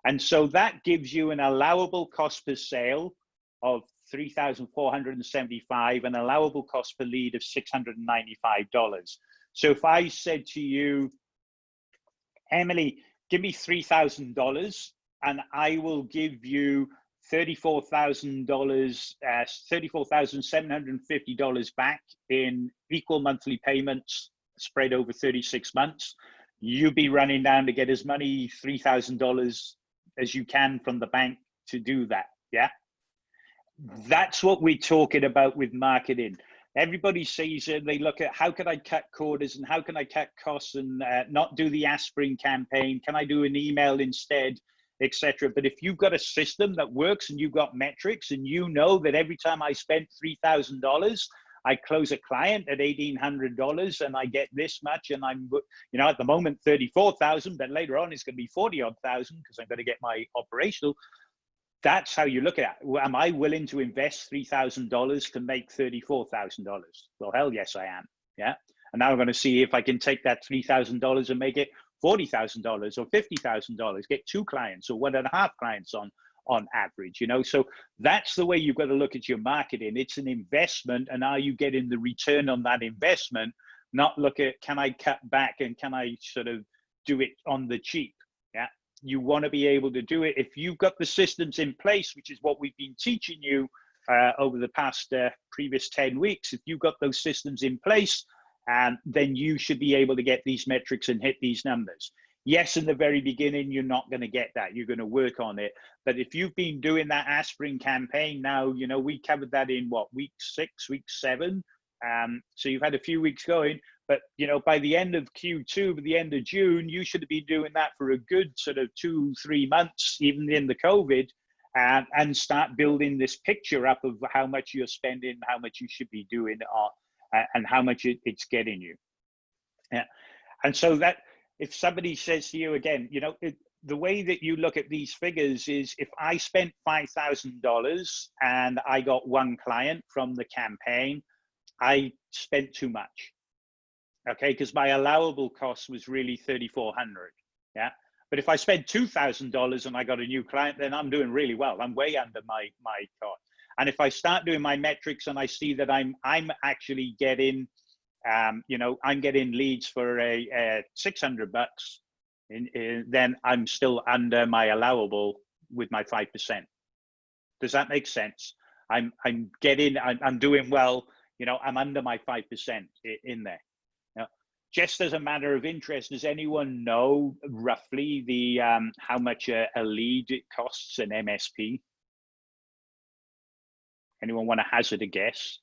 Speaker 1: And so that gives you an allowable cost per sale of $3,475, an allowable cost per lead of $695. So if I said to you, Emily, give me $3,000 and I will give you $34,750 back in equal monthly payments spread over 36 months, you'd be running down to get as many $3,000 as you can from the bank to do that. Yeah. That's what we're talking about with marketing. Everybody sees it, they look at how can I cut quarters and how can I cut costs and not do the aspirin campaign? Can I do an email instead, etc. But if you've got a system that works and you've got metrics and you know that every time I spend $3,000, I close a client at $1,800 and I get this much, and I'm, you know, at the moment 34,000, but later on it's going to be 40-odd thousand because I'm going to get my operational. That's how you look at it. Am I willing to invest $3,000 to make $34,000? Well, hell yes, I am. Yeah. And now I'm going to see if I can take that $3,000 and make it $40,000 or $50,000, get 2 clients or 1.5 clients on average, you know? So that's the way you've got to look at your marketing. It's an investment, and are you getting the return on that investment? Not look at, can I cut back and can I sort of do it on the cheap? Yeah. You want to be able to do it. If you've got the systems in place, which is what we've been teaching you over the past previous 10 weeks, if you've got those systems in place, then you should be able to get these metrics and hit these numbers. Yes, in the very beginning, you're not going to get that. You're going to work on it. But if you've been doing that aspirin campaign now, you know, we covered that in what, week 6, week 7. So you've had a few weeks going. But, you know, by the end of Q2, by the end of June, you should be doing that for a good sort of 2-3 months, even in the COVID, and start building this picture up of how much you're spending, how much you should be doing, and how much it's getting you. Yeah. And so that if somebody says to you again, you know, the way that you look at these figures is if I spent $5,000 and I got 1 client from the campaign, I spent too much. Okay, because my allowable cost was really $3,400. Yeah, but if I spend $2,000 and I got a new client, then I'm doing really well. I'm way under my cost. And if I start doing my metrics and I see that I'm actually getting, you know, I'm getting leads for a $600, then I'm still under my allowable with my 5%. Does that make sense? I'm doing well. You know, I'm under my 5% in there. Just as a matter of interest, does anyone know roughly the how much a lead it costs an MSP? Anyone want to hazard a guess?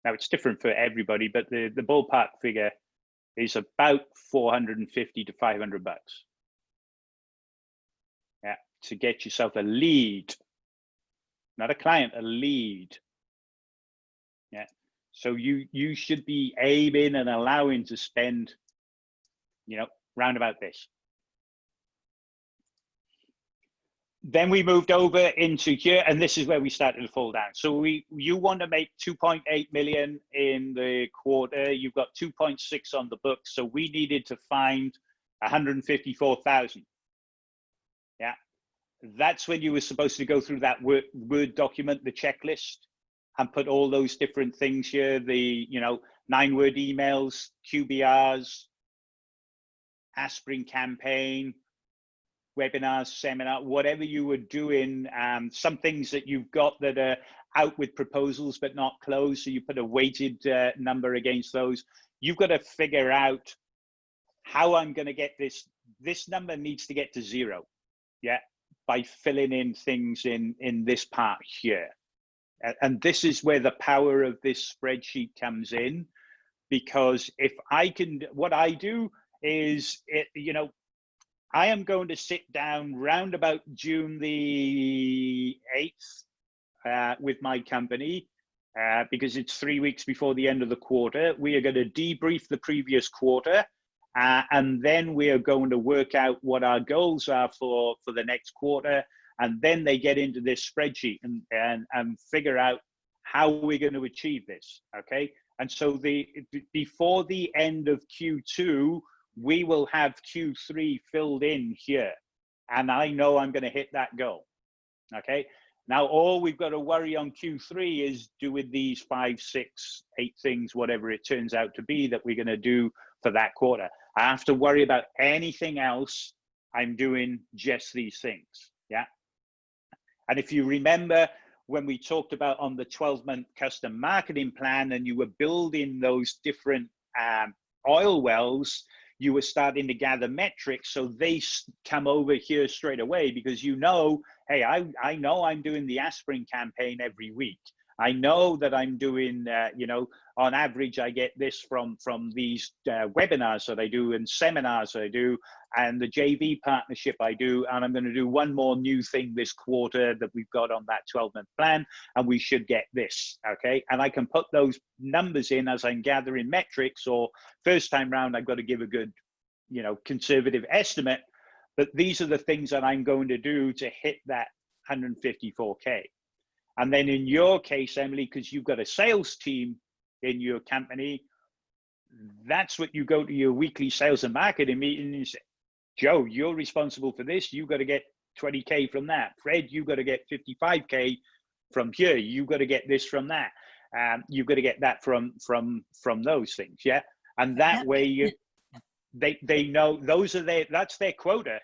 Speaker 1: Now it's different for everybody, but the ballpark figure is about $450 to $500. Yeah, to get yourself a lead, not a client, a lead. Yeah. So you should be aiming and allowing to spend, you know, round about this. Then we moved over into here, and this is where we started to fall down. So you want to make 2.8 million in the quarter. You've got 2.6 on the books. So we needed to find 154,000. Yeah. That's when you were supposed to go through that Word document, the checklist, and put all those different things here, the, you know, 9-word emails, QBRs, aspirin campaign, webinars, seminar, whatever you were doing, some things that you've got that are out with proposals but not closed, so you put a weighted number against those. You've got to figure out how I'm going to get this number needs to get to 0, yeah, by filling in things in this part here. And this is where the power of this spreadsheet comes in, because if I can, what I do is, you know, I am going to sit down round about June the 8th with my company, because it's 3 weeks before the end of the quarter. We are going to debrief the previous quarter, and then we are going to work out what our goals are for the next quarter. And then they get into this spreadsheet and figure out how we're going to achieve this, okay? And so before the end of Q2, we will have Q3 filled in here. And I know I'm going to hit that goal, okay? Now, all we've got to worry on Q3 is doing these 5, 6, 8 things, whatever it turns out to be that we're going to do for that quarter. I have to worry about anything else. I'm doing just these things, yeah? And if you remember when we talked about on the 12-month custom marketing plan and you were building those different oil wells, you were starting to gather metrics. So they come over here straight away because you know, hey, I know I'm doing the aspirin campaign every week. I know that I'm doing, you know, on average, I get this from these webinars that I do and seminars I do and the JV partnership I do. And I'm going to do one more new thing this quarter that we've got on that 12-month plan. And we should get this, okay? And I can put those numbers in as I'm gathering metrics, or first time round, I've got to give a good, you know, conservative estimate. But these are the things that I'm going to do to hit that 154K. And then in your case, Emily, because you've got a sales team in your company, that's what you go to your weekly sales and marketing meeting and you say, Joe, you're responsible for this. You've got to get 20K from that. Fred, you've got to get 55K from here. You've got to get this from that. You've got to get that from those things, yeah? And that way they know those are that's their quota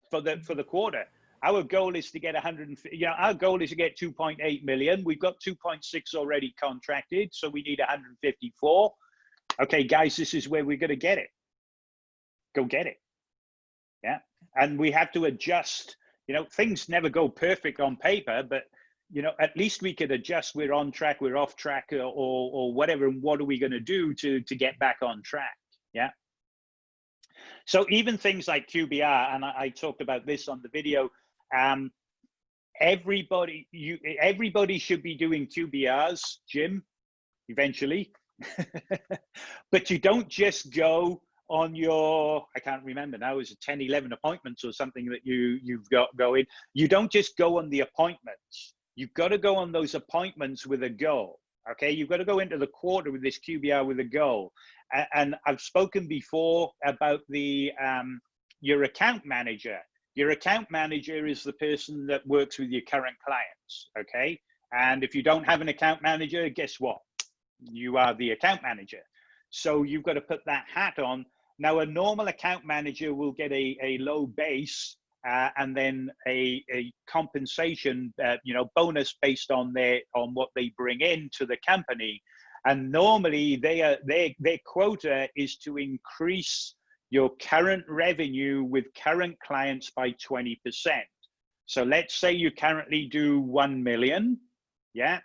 Speaker 1: for the quarter. Our goal is to get 150, you know, our goal is to get 2.8 million. We've got 2.6 already contracted, so we need 154. Okay, guys, this is where we're going to get it. Go get it. Yeah. And we have to adjust, you know, things never go perfect on paper, but, you know, at least we could adjust. We're on track, we're off track, or whatever. And what are we going to do to get back on track? Yeah. So even things like QBR, and I talked about this on the video, everybody should be doing QBRs, Jim, eventually. But you don't just go on your, I can't remember now, is it 10, 11 appointments or something that you've got going. You don't just go on the appointments. You've got to go on those appointments with a goal. Okay, you've got to go into the quarter with this QBR with a goal. And I've spoken before about the your account manager. Your account manager is the person that works with your current clients, okay? And if you don't have an account manager, guess what? You are the account manager. So you've got to put that hat on. Now, a normal account manager will get a low base and then a compensation, you know, bonus based on what they bring in to the company. And normally their quota is to increase your current revenue with current clients by 20%. So let's say you currently do 1 million, yeah?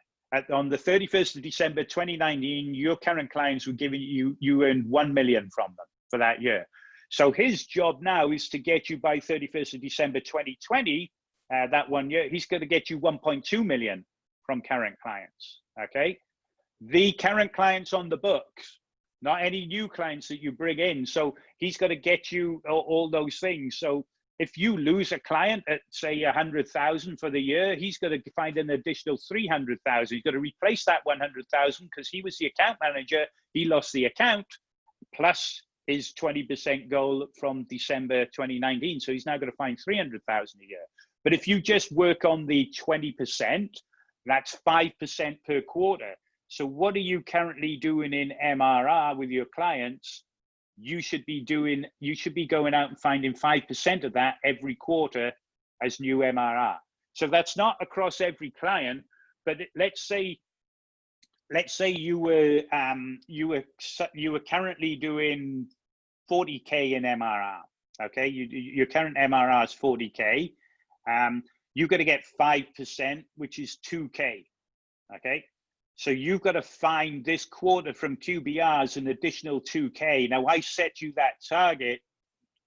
Speaker 1: On the 31st of December 2019, your current clients were giving you earned 1 million from them for that year. So his job now is to get you by 31st of December 2020, that 1 year, he's going to get you 1.2 million from current clients, okay? The current clients on the books, not any new clients that you bring in. So he's got to get you all those things. So if you lose a client at say 100,000 for the year, he's got to find an additional 300,000. He's got to replace that 100,000 because he was the account manager. He lost the account plus his 20% goal from December 2019. So he's now going to find 300,000 a year. But if you just work on the 20%, that's 5% per quarter. So what are you currently doing in MRR with your clients? You should be going out and finding 5% of that every quarter as new MRR. So that's not across every client, but let's say you were currently doing 40K in MRR. Okay, your current MRR is 40K. You've got to get 5%, which is 2K. Okay. So you've got to find this quarter from QBRs an additional 2K. Now I set you that target,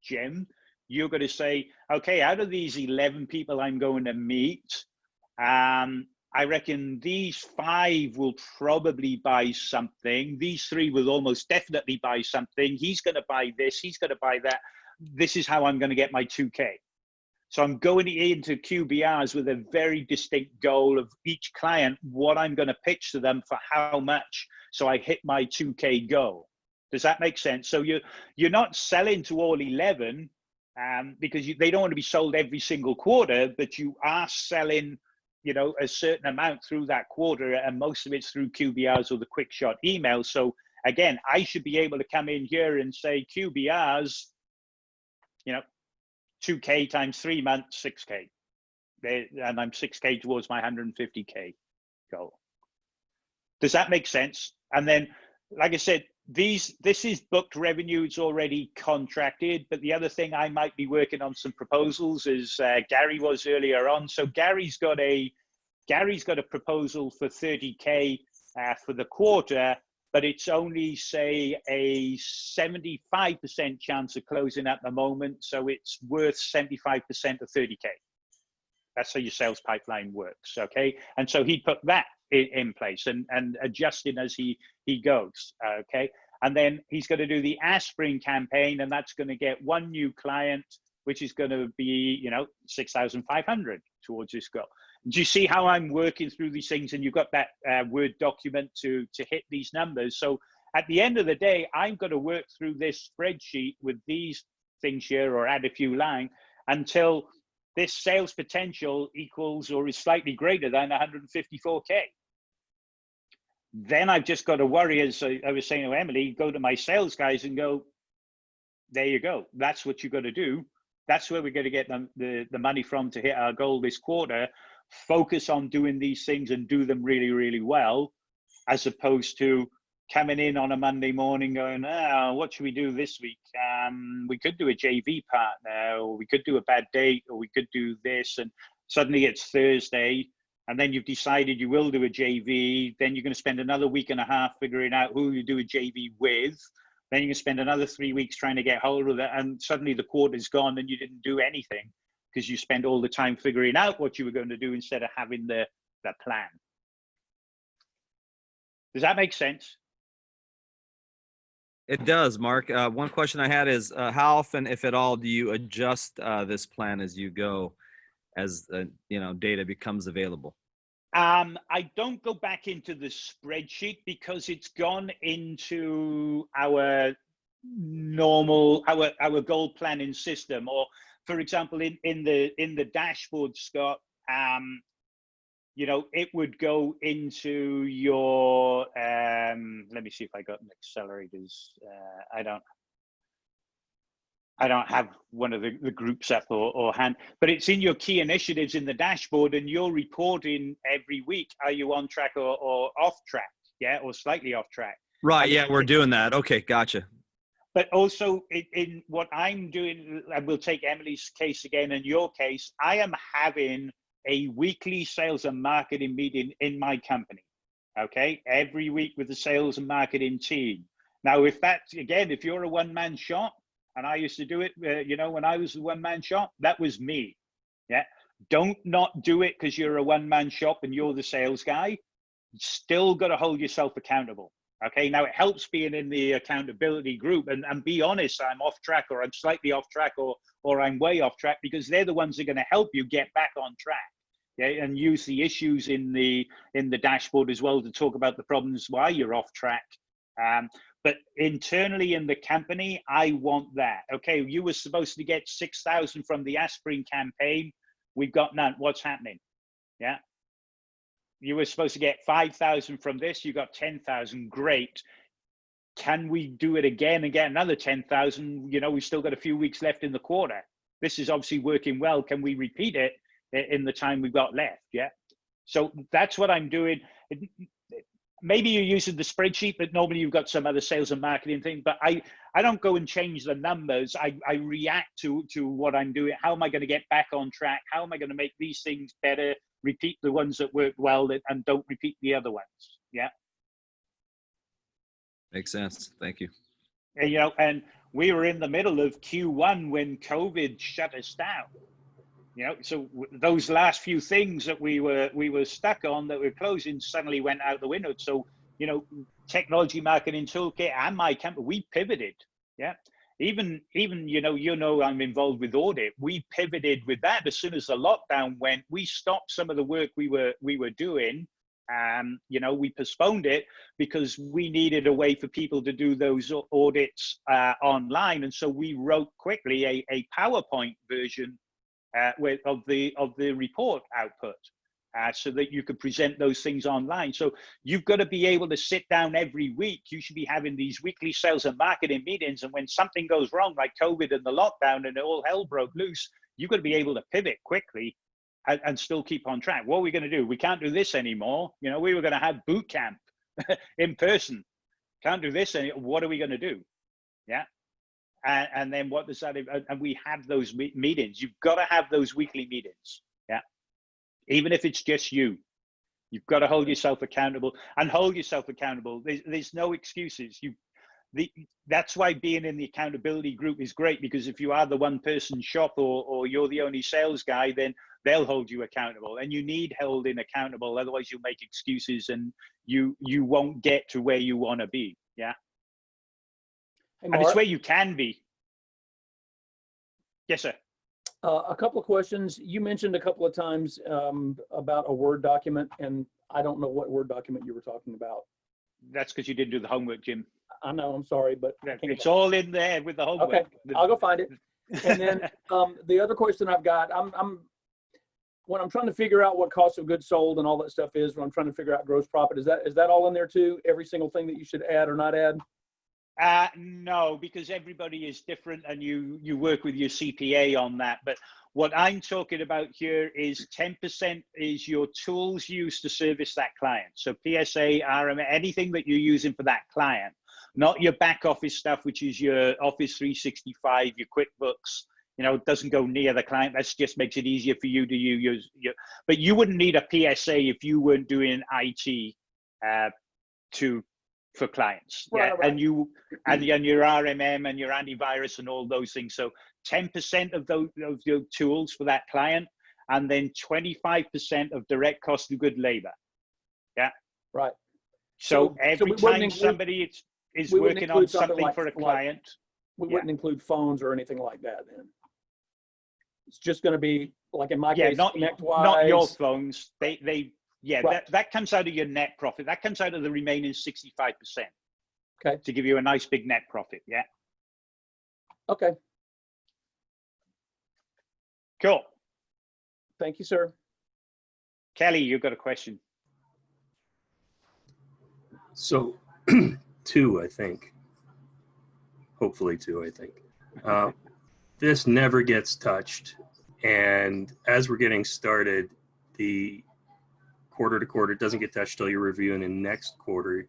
Speaker 1: Jim. You're going to say, okay, out of these 11 people I'm going to meet, I reckon these 5 will probably buy something. These 3 will almost definitely buy something. He's going to buy this. He's going to buy that. This is how I'm going to get my 2K. So I'm going into QBRs with a very distinct goal of each client, what I'm going to pitch to them for how much, so I hit my 2K goal. Does that make sense? So you're not selling to all 11 because they don't want to be sold every single quarter, but you are selling, you know, a certain amount through that quarter, and most of it's through QBRs or the quick shot emails. So again, I should be able to come in here and say QBRs, you know, 2K times 3 months, 6K. And I'm 6K towards my 150K goal. Does that make sense? And then, like I said, this is booked revenue. It's already contracted. But the other thing, I might be working on some proposals, as Gary was earlier on. So Gary's got a proposal for 30K for the quarter, but it's only, say, a 75% chance of closing at the moment. So it's worth 75% of 30K. That's how your sales pipeline works, okay? And so he put that in place and adjusting as he goes, okay? And then he's going to do the aspirin campaign, and that's going to get 1 new client, which is going to be, you know, 6,500 towards this goal. Do you see how I'm working through these things? And you've got that Word document to hit these numbers. So at the end of the day, I'm going to work through this spreadsheet with these things here, or add a few lines, until this sales potential equals or is slightly greater than 154K. Then I've just got to worry, as I was saying to Emily, go to my sales guys and go, there you go. That's what you've got to do. That's where we're going to get the money from to hit our goal this quarter. Focus on doing these things and do them really, really well, as opposed to coming in on a Monday morning going, oh, what should we do this week? We could do a JV partner, or we could do a bad date, or we could do this. And suddenly it's Thursday, and then you've decided you will do a JV. Then you're going to spend another week and a half figuring out who you do a JV with. Then you're going to spend another 3 weeks trying to get hold of it. And suddenly the quarter's gone and you didn't do anything because you spent all the time figuring out what you were going to do instead of having the plan. Does that make sense?
Speaker 8: It does, Mark. One question I had is, how often, if at all, do you adjust this plan as you go, as you know, data becomes available?
Speaker 1: I don't go back into the spreadsheet because it's gone into our normal, our goal planning system. Or, for example, in the dashboard, Scott, you know, it would go into your, let me see if I got an accelerators. I don't have one of the groups up or hand, but it's in your key initiatives in the dashboard, and you're reporting every week. Are you on track or off track? Yeah, or slightly off track.
Speaker 8: Right. Yeah, we're doing that. Okay, gotcha.
Speaker 1: But also in what I'm doing, and we'll take Emily's case again and your case, I am having a weekly sales and marketing meeting in my company, okay? Every week with the sales and marketing team. Now, if that's, again, if you're a one-man shop, and I used to do it, you know, when I was a one-man shop, that was me, yeah? Don't not do it because you're a one-man shop and you're the sales guy. Still got to hold yourself accountable, okay? Now, it helps being in the accountability group and be honest, I'm off track, or I'm slightly off track, or I'm way off track, because they're the ones that are going to help you get back on track. Okay, and use the issues in the dashboard as well to talk about the problems why you're off track. But internally in the company, I want that. Okay, you were supposed to get 6,000 from the aspirin campaign. We've got none. What's happening? Yeah. You were supposed to get 5,000 from this. You got 10,000. Great. Can we do it again and get another 10,000? You know, we've still got a few weeks left in the quarter. This is obviously working well. Can we repeat it in the time we've got left? Yeah. So that's what I'm doing. Maybe you're using the spreadsheet, but normally you've got some other sales and marketing thing. But I don't go and change the numbers. I react to what I'm doing. How am I going to get back on track? How am I going to make these things better? Repeat the ones that work well and don't repeat the other ones. Yeah.
Speaker 8: Makes sense. Thank you.
Speaker 1: And, you know, and we were in the middle of Q1 when COVID shut us down. So those last few things that we were stuck on that we're closing suddenly went out the window. So, technology marketing toolkit and my company, we pivoted. Yeah. Even I'm involved with audit. We pivoted with that as soon as the lockdown went. We stopped some of the work we were doing. We postponed it because we needed a way for people to do those audits online, and so we wrote quickly a PowerPoint version of the report output. So that you could present those things online. So you've got to be able to sit down every week. You should be having these weekly sales and marketing meetings. And when something goes wrong, like COVID and the lockdown and all hell broke loose, you've got to be able to pivot quickly and still keep on track. What are we going to do? We can't do this anymore. We were going to have boot camp in person. Can't do this anymore. What are we going to do? Yeah. And then what does that, and we have those meetings. You've got to have those weekly meetings. Yeah. Even if it's just you, you've got to hold yourself accountable and hold yourself accountable. There's no excuses. That's why being in the accountability group is great, because if you are the one person shop or you're the only sales guy, then they'll hold you accountable, and you need holding accountable. Otherwise you'll make excuses and you won't get to where you want to be. Yeah.
Speaker 3: Hey,
Speaker 1: and it's where you can be. Yes, sir.
Speaker 3: A couple of questions. You mentioned a couple of times about a Word document, and I don't know what Word document you were talking about.
Speaker 1: That's because you didn't do the homework, Jim.
Speaker 3: I know, I'm sorry, but
Speaker 1: it's all in there with the homework.
Speaker 3: Okay, I'll go find it. And then the other question I've got, when I'm trying to figure out what cost of goods sold and all that stuff is, when I'm trying to figure out gross profit, is that all in there too? Every single thing that you should add or not add?
Speaker 1: No, because everybody is different, and you work with your CPA on that. But what I'm talking about here is 10% is your tools used to service that client. So PSA, RM, anything that you're using for that client, not your back office stuff, which is your Office 365, your QuickBooks. It doesn't go near the client. That just makes it easier for you to use. But you wouldn't need a PSA if you weren't doing IT for clients.
Speaker 3: Right,
Speaker 1: yeah,
Speaker 3: right.
Speaker 1: and your RMM and your antivirus and all those things. So 10% of those your tools for that client, and then 25% of direct cost of good labor. Yeah.
Speaker 3: Right.
Speaker 1: So every time somebody is working on something for a client,
Speaker 3: we wouldn't include phones or anything like that then. It's just going to be like in my case,
Speaker 1: not your phones.
Speaker 3: Right.
Speaker 1: That comes out of your net profit. That comes out of the remaining 65%.
Speaker 3: Okay.
Speaker 1: To give you a nice big net profit. Yeah.
Speaker 3: Okay.
Speaker 1: Cool.
Speaker 3: Thank you, sir.
Speaker 1: Kelly, you've got a question.
Speaker 14: So two, I think. Hopefully two, I think. This never gets touched. And as we're getting started, the quarter to quarter doesn't get touched till you're reviewing the next quarter.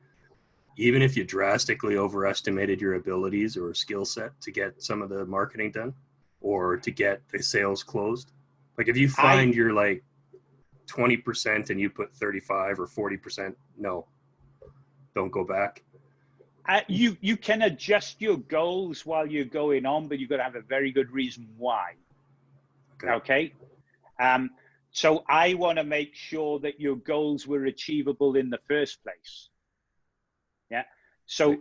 Speaker 14: Even if you drastically overestimated your abilities or skill set to get some of the marketing done or to get the sales closed. Like if you find you're like 20% and you put 35 or 40%, no, don't go back.
Speaker 1: You can adjust your goals while you're going on, but you've got to have a very good reason why. Okay. So I want to make sure that your goals were achievable in the first place. Yeah. So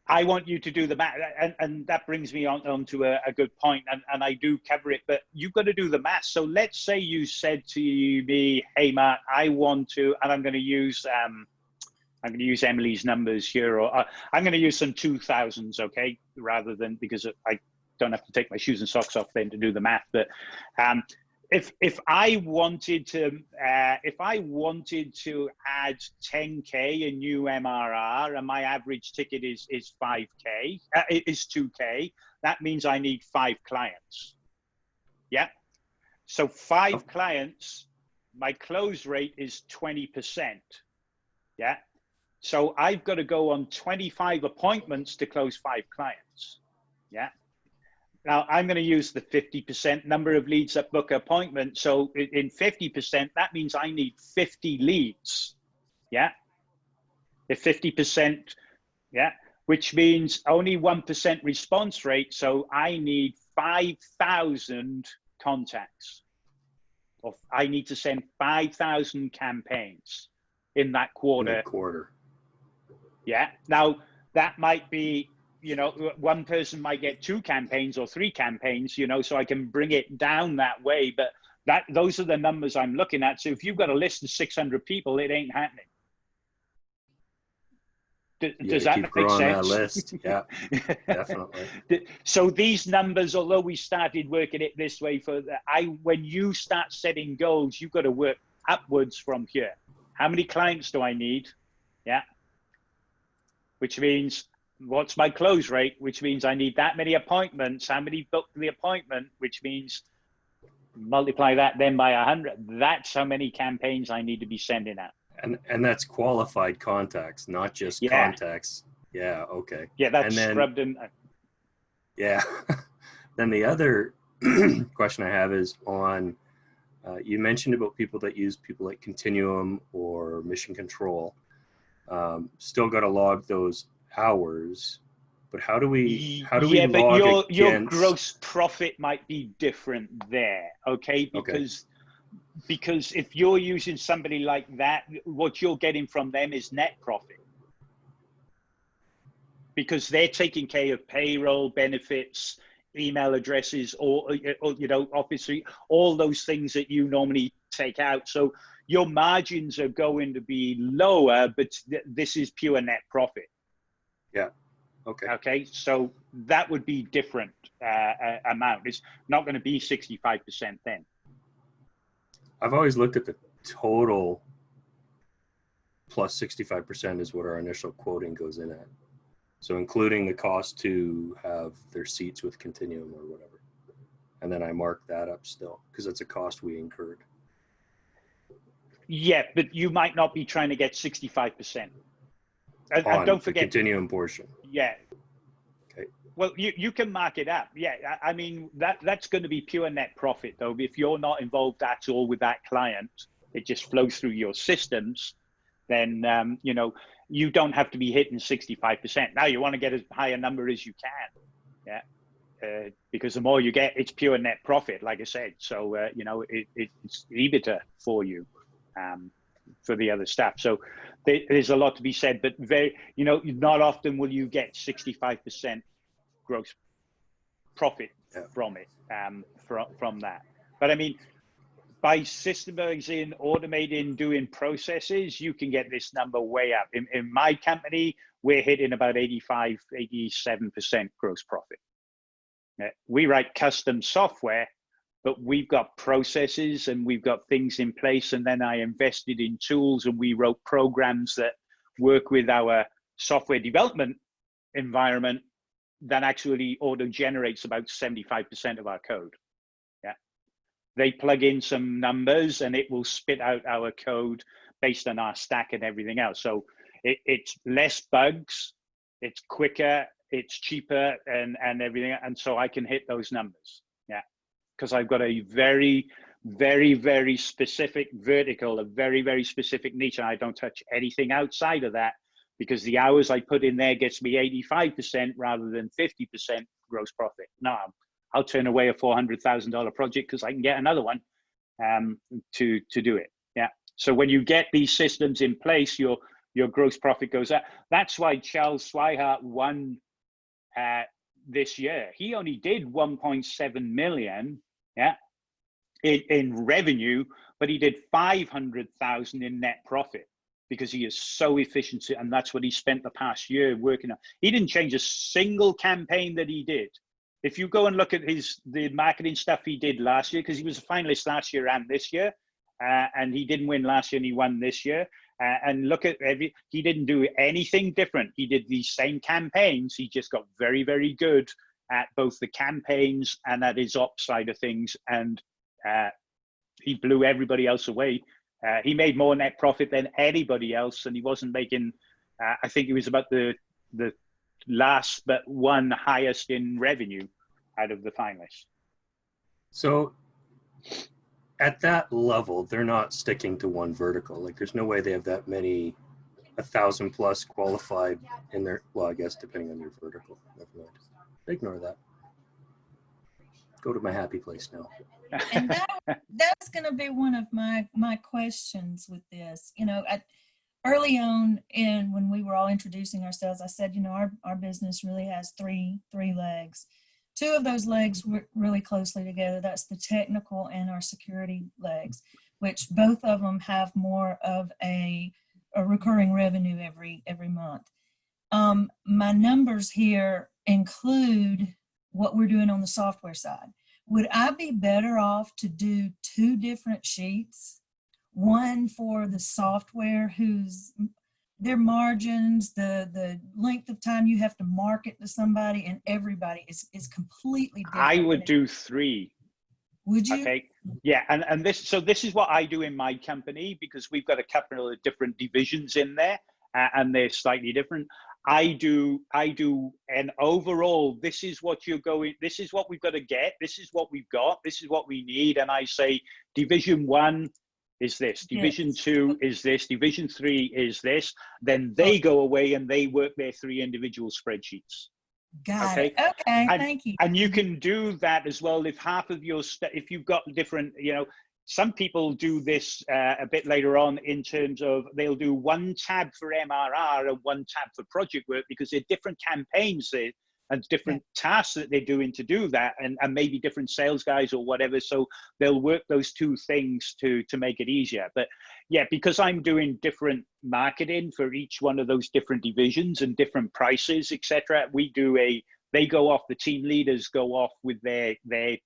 Speaker 1: I want you to do the math, and that brings me on to a good point, and I do cover it, but you've got to do the math. So let's say you said to me, hey, Mark, I want to, and I'm going to use Emily's numbers here, or I'm going to use some 2000s, okay, rather than, because I don't have to take my shoes and socks off then to do the math. But if I wanted to add 10K in new MRR, and my average ticket is 5K, is 2K, that means I need 5 clients. Yeah. So 5 clients, my close rate is 20%. Yeah. So I've got to go on 25 appointments to close 5 clients. Yeah. Now I'm going to use the 50% number of leads that book appointment. So in 50%, that means I need 50 leads. Yeah. If 50%, yeah, which means only 1% response rate. So I need 5,000 contacts. or I need to send 5,000 campaigns in that quarter.
Speaker 14: In a quarter.
Speaker 1: Yeah. Now that might be, you know, one person might get 2 campaigns or 3 campaigns, you know, so I can bring it down that way. But those are the numbers I'm looking at. So if you've got a list of 600 people, it ain't happening. Does that make sense?
Speaker 14: That list. Yeah, definitely.
Speaker 1: So these numbers, although we started working it this way when you start setting goals, you've got to work upwards from here. How many clients do I need? Yeah. Which means, what's my close rate? Which means I need that many appointments. How many booked the appointment? Which means multiply that then by 100. That's how many campaigns I need to be sending out.
Speaker 14: And that's qualified contacts, not just contacts. Yeah, okay.
Speaker 1: Yeah, that's scrubbed in.
Speaker 14: Yeah. Then the other question I have is on, you mentioned about people that use people like Continuum or Mission Control. Still got to log those hours, but how do we log
Speaker 1: your gross profit might be different there, okay? Because if you're using somebody like that, what you're getting from them is net profit, because they're taking care of payroll, benefits, email addresses, or you know, obviously all those things that you normally take out. So your margins are going to be lower, but this is pure net profit.
Speaker 14: Yeah. Okay.
Speaker 1: Okay. So that would be different amount. It's not going to be 65% then.
Speaker 14: I've always looked at the total plus 65% is what our initial quoting goes in at. So including the cost to have their seats with Continuum or whatever. And then I mark that up still because it's a cost we incurred.
Speaker 1: Yeah, but you might not be trying to get 65%. And don't forget
Speaker 14: the Continuum portion.
Speaker 1: Yeah.
Speaker 14: Okay.
Speaker 1: Well, you can mark it up. Yeah, I mean, that's going to be pure net profit, though. If you're not involved at all with that client, it just flows through your systems, then, you know, you don't have to be hitting 65%. Now you want to get as high a number as you can. Yeah. Because the more you get, it's pure net profit, like I said. So, you know, it's EBITDA for you, for the other staff. So there's a lot to be said, but you know, not often will you get 65% gross profit from it, from that. But I mean, by systemizing, automating, doing processes, you can get this number way up. In my company, we're hitting about 85, 87% gross profit. We write custom software, but we've got processes and we've got things in place. And then I invested in tools and we wrote programs that work with our software development environment that actually auto generates about 75% of our code. Yeah. They plug in some numbers and it will spit out our code based on our stack and everything else. So it's less bugs, it's quicker, it's cheaper and everything. And so I can hit those numbers. Yeah. Because I've got a very, very, very specific vertical, a very, very specific niche. And I don't touch anything outside of that because the hours I put in there gets me 85% rather than 50% gross profit. No, I'll turn away a $400,000 project because I can get another one to do it. Yeah. So when you get these systems in place, your gross profit goes up. That's why Charles Swihart won this year. He only did 1.7 million, yeah, in revenue, but he did 500,000 in net profit because he is so efficient, and that's what he spent the past year working on. He didn't change a single campaign that he did. If you go and look at the marketing stuff he did last year, because he was a finalist last year and this year, and he didn't win last year and he won this year. And look at he didn't do anything different. He did these same campaigns. He just got very, very good at both the campaigns and at his ops side of things. And he blew everybody else away. He made more net profit than anybody else. And he wasn't making, I think he was about the last but one highest in revenue out of the finalists.
Speaker 14: So at that level, they're not sticking to one vertical. Like there's no way they have that many, 1,000 plus qualified in their, well, I guess depending on your vertical. Never mind. Ignore that. Go to my happy place now.
Speaker 7: And that's going to be one of my questions with this. You know, early on, and when we were all introducing ourselves, I said, you know, our business really has three legs. Two of those legs work really closely together. That's the technical and our security legs, which both of them have more of a recurring revenue every month. My numbers here include what we're doing on the software side. Would I be better off to do two different sheets? One for the software, whose their margins, the length of time you have to market to somebody, and everybody is completely different.
Speaker 1: I would do three.
Speaker 7: Would you?
Speaker 1: Okay. Yeah, and this is what I do in my company, because we've got a couple of different divisions in there, and they're slightly different. I do an overall, this is what you're going, this is what we've got to get, this is what we've got, this is what we need. And I say, division 1 is this, division 2 is this, division 3 is this. Then they go away and they work their 3 individual spreadsheets.
Speaker 7: Got it. Okay, thank you.
Speaker 1: And you can do that as well if half of your, if you've got different, you know, some people do this a bit later on in terms of they'll do one tab for MRR and one tab for project work, because they're different campaigns and different tasks that they're doing to do that, and maybe different sales guys or whatever. So they'll work those two things to make it easier. But yeah, because I'm doing different marketing for each one of those different divisions and different prices, etc. They go off, the team leaders go off with their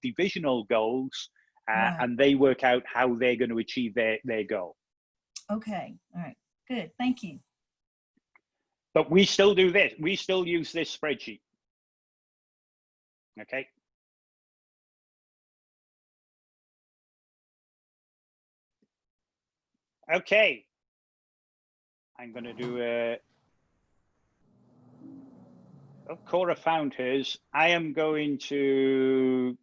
Speaker 1: divisional goals. And they work out how they're going to achieve their goal.
Speaker 7: Okay, all right, good, thank you.
Speaker 1: But we still do this. We still use this spreadsheet. Okay. Okay. I'm going to do a. Oh, Cora found hers. I am going to.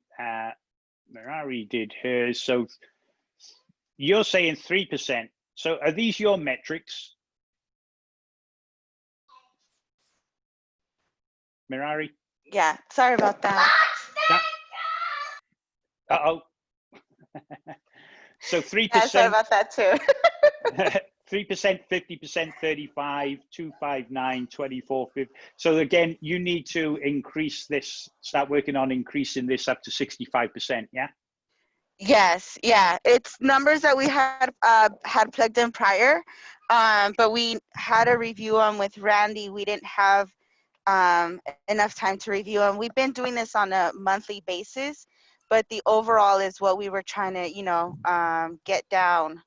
Speaker 1: Mirari did hers. So you're saying 3%. So are these your metrics? Mirari?
Speaker 15: Yeah, sorry about that.
Speaker 1: Uh-oh. So 3%.
Speaker 15: Yeah, sorry about that too.
Speaker 1: 3%, 50%, 35, 259, 24, 50. So again, you need to increase this, start working on increasing this up to 65%, yeah?
Speaker 15: Yes, yeah. It's numbers that we had plugged in prior, but we had a review them with Randy. We didn't have enough time to review them. We've been doing this on a monthly basis, but the overall is what we were trying to, you know, get down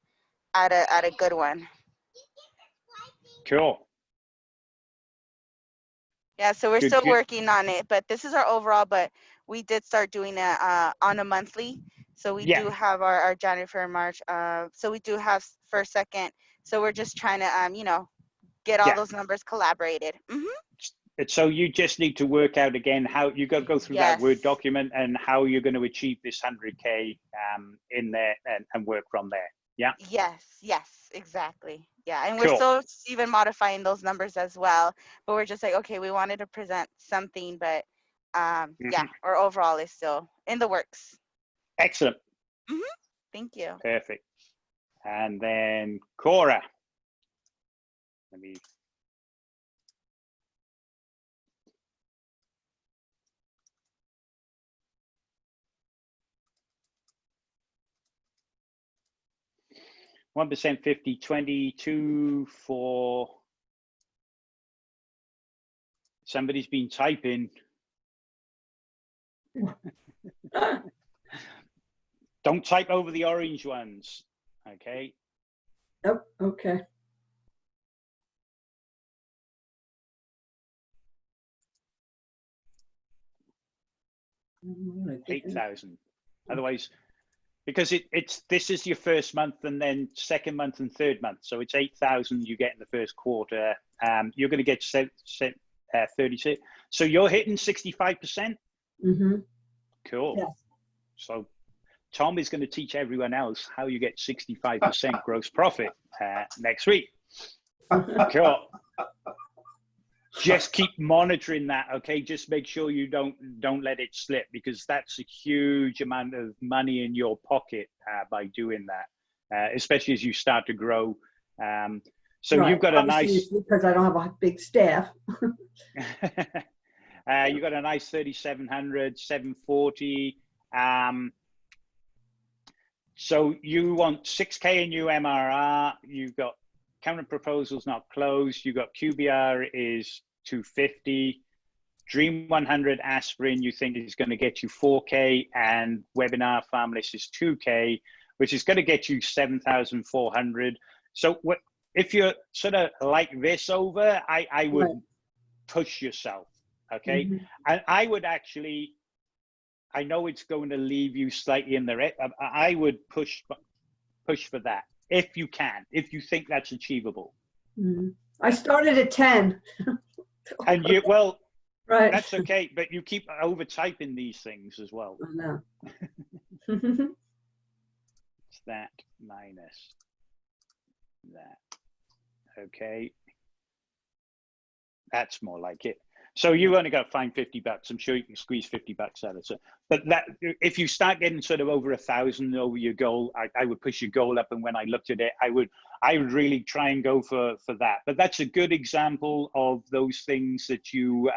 Speaker 15: at a good one.
Speaker 1: Cool.
Speaker 15: Yeah, so we're still working on it, but this is our overall, but we did start doing it on a monthly. So we do have our January, February, March. So we do have first, second. So we're just trying to, you know, get all those numbers collaborated.
Speaker 1: So you just need to work out again how you got to go through that Word document and how you're going to achieve this 100K in there and work from there. Yeah.
Speaker 15: Yes, exactly. Yeah, and we're still even modifying those numbers as well. But we're just like, okay, we wanted to present something, but yeah, our overall is still in the works.
Speaker 1: Excellent.
Speaker 15: Thank you.
Speaker 1: Perfect. And then Cora. Let me. One percent, 50, 22 for. Somebody's been typing. Don't type over the orange ones, okay?
Speaker 13: Yep, okay.
Speaker 1: $8,000. Otherwise, because this is your first month and then second month and third month, so it's 8,000 you get in the first quarter. You're going to get 36. So you're hitting 65%. Cool. Yes. So Tom is going to teach everyone else how you get 65% gross profit next week. Cool. just keep monitoring that. Okay, just make sure you don't let it slip, because that's a huge amount of money in your pocket by doing that, especially as you start to grow. So
Speaker 13: Right.
Speaker 1: you've got
Speaker 13: Obviously,
Speaker 1: a nice.
Speaker 13: it's because I don't have a big staff.
Speaker 1: You've got a nice 3,700, 740. So you want 6K in new MRR. You've got current proposals not closed. You've got QBR is 250. Dream 100 aspirin you think is going to get you 4K, and webinar farm list is 2K, which is going to get you 7,400. So what if you're sort of like this over, I would push yourself. Okay. And I would actually, I know it's going to leave you slightly in the red. I would push for that if you can, if you think that's achievable.
Speaker 13: I started at 10.
Speaker 1: And you, well,
Speaker 13: right.
Speaker 1: That's okay, but you keep over typing these things as well.
Speaker 13: I know.
Speaker 1: It's that minus that. Okay. That's more like it. So you only got to find $50. I'm sure you can squeeze $50 out of it. But that, if you start getting sort of over 1,000 over your goal, I would push your goal up. And when I looked at it, I would really try and go for that. But that's a good example of those things that you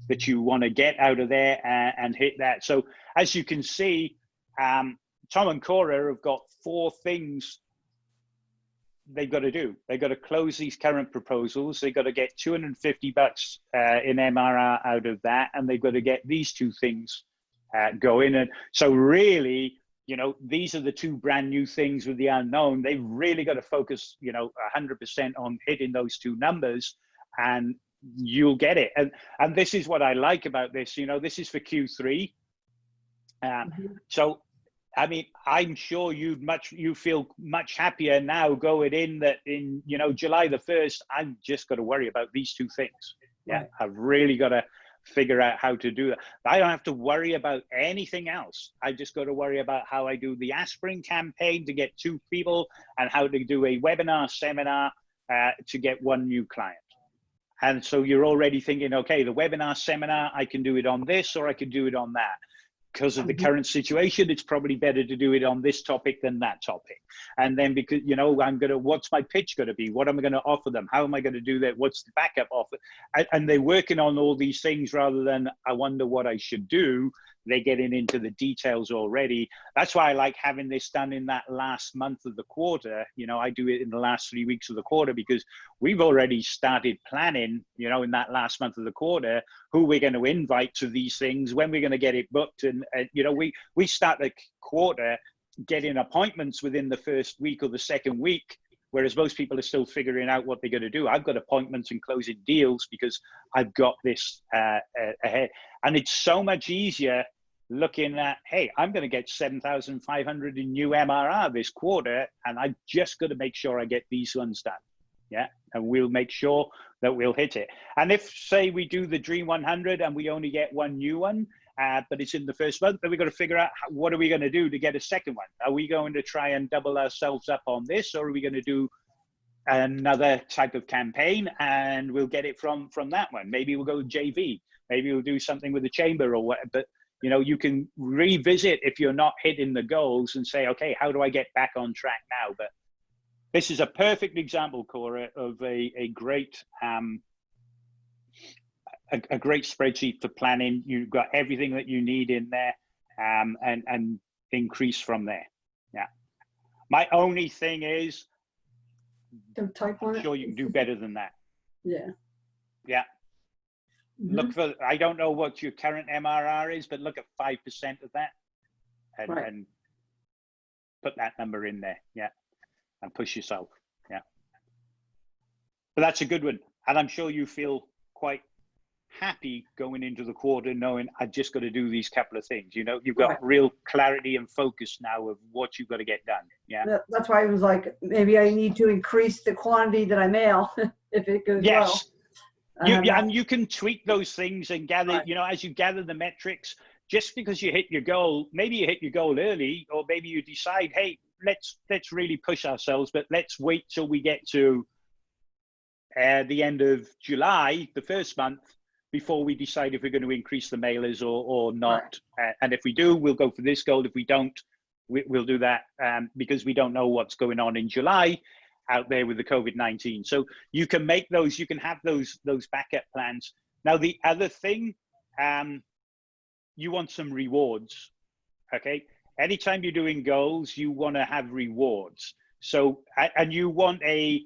Speaker 1: want to get out of there and hit that. So as you can see, Tom and Cora have got 4 things they've got to do. They've got to close these current proposals. They've got to get $250 in MRR out of that, and they've got to get these 2 things going. And so really, you know, these are the 2 brand new things with the unknown. They've really got to focus, you know, 100% on hitting those 2 numbers, and you'll get it. And this is what I like about this. You know, this is for Q3. So I mean, I'm sure you feel much happier now going in that in, you know, July the 1st, I've just got to worry about these 2 things. Yeah, right. I've really got to figure out how to do that. I don't have to worry about anything else. I just got to worry about how I do the aspirin campaign to get 2 people, and how to do a webinar seminar to get 1 new client. And so you're already thinking, okay, the webinar seminar, I can do it on this, or I can do it on that. Because of the current situation, it's probably better to do it on this topic than that topic. And then because, you know, what's my pitch going to be? What am I going to offer them? How am I going to do that? What's the backup offer? And they're working on all these things rather than, I wonder what I should do. They're getting into the details already. That's why I like having this done in that last month of the quarter. You know, I do it in the last 3 weeks of the quarter, because we've already started planning, you know, in that last month of the quarter, who we're going to invite to these things, when we're going to get it booked. And you know, we start the quarter getting appointments within the first week or the second week, whereas most people are still figuring out what they're going to do. I've got appointments and closing deals because I've got this ahead. And it's so much easier looking at, hey, I'm going to get 7,500 in new MRR this quarter, and I've just got to make sure I get these ones done. Yeah, and we'll make sure that we'll hit it. And if, say, we do the Dream 100 and we only get 1 new one, but it's in the first month, then we've got to figure out what are we going to do to get a second one. Are we going to try and double ourselves up on this, or are we going to do another type of campaign and we'll get it from that one? Maybe we'll go JV. Maybe we'll do something with the chamber or whatever. But you know, you can revisit if you're not hitting the goals and say, okay, how do I get back on track now? But this is a perfect example, Cora, of a great a great spreadsheet for planning. You've got everything that you need in there, and increase from there. Yeah. My only thing is, I'm sure you can do better than that.
Speaker 13: Yeah.
Speaker 1: Yeah. Look for, I don't know what your current MRR is, but look at 5% of that, and put that number in there. Yeah. And push yourself. Yeah. But that's a good one. And I'm sure you feel quite happy going into the quarter knowing I've just got to do these couple of things. You know, you've got real clarity and focus now of what you've got to get done. Yeah.
Speaker 13: That's why I was like, maybe I need to increase the quantity that I mail if it goes well.
Speaker 1: And you can tweak those things and gather, you know, as you gather the metrics. Just because you hit your goal, maybe you hit your goal early, or maybe you decide, hey, let's really push ourselves, but let's wait till we get to the end of July, the first month, before we decide if we're going to increase the mailers or not. And if we do, we'll go for this goal. If we don't, we'll do that because we don't know what's going on in July out there with the COVID-19. So you can make those, you can have those backup plans. Now, the other thing, you want some rewards, okay? Anytime you're doing goals, you want to have rewards. So, and you want a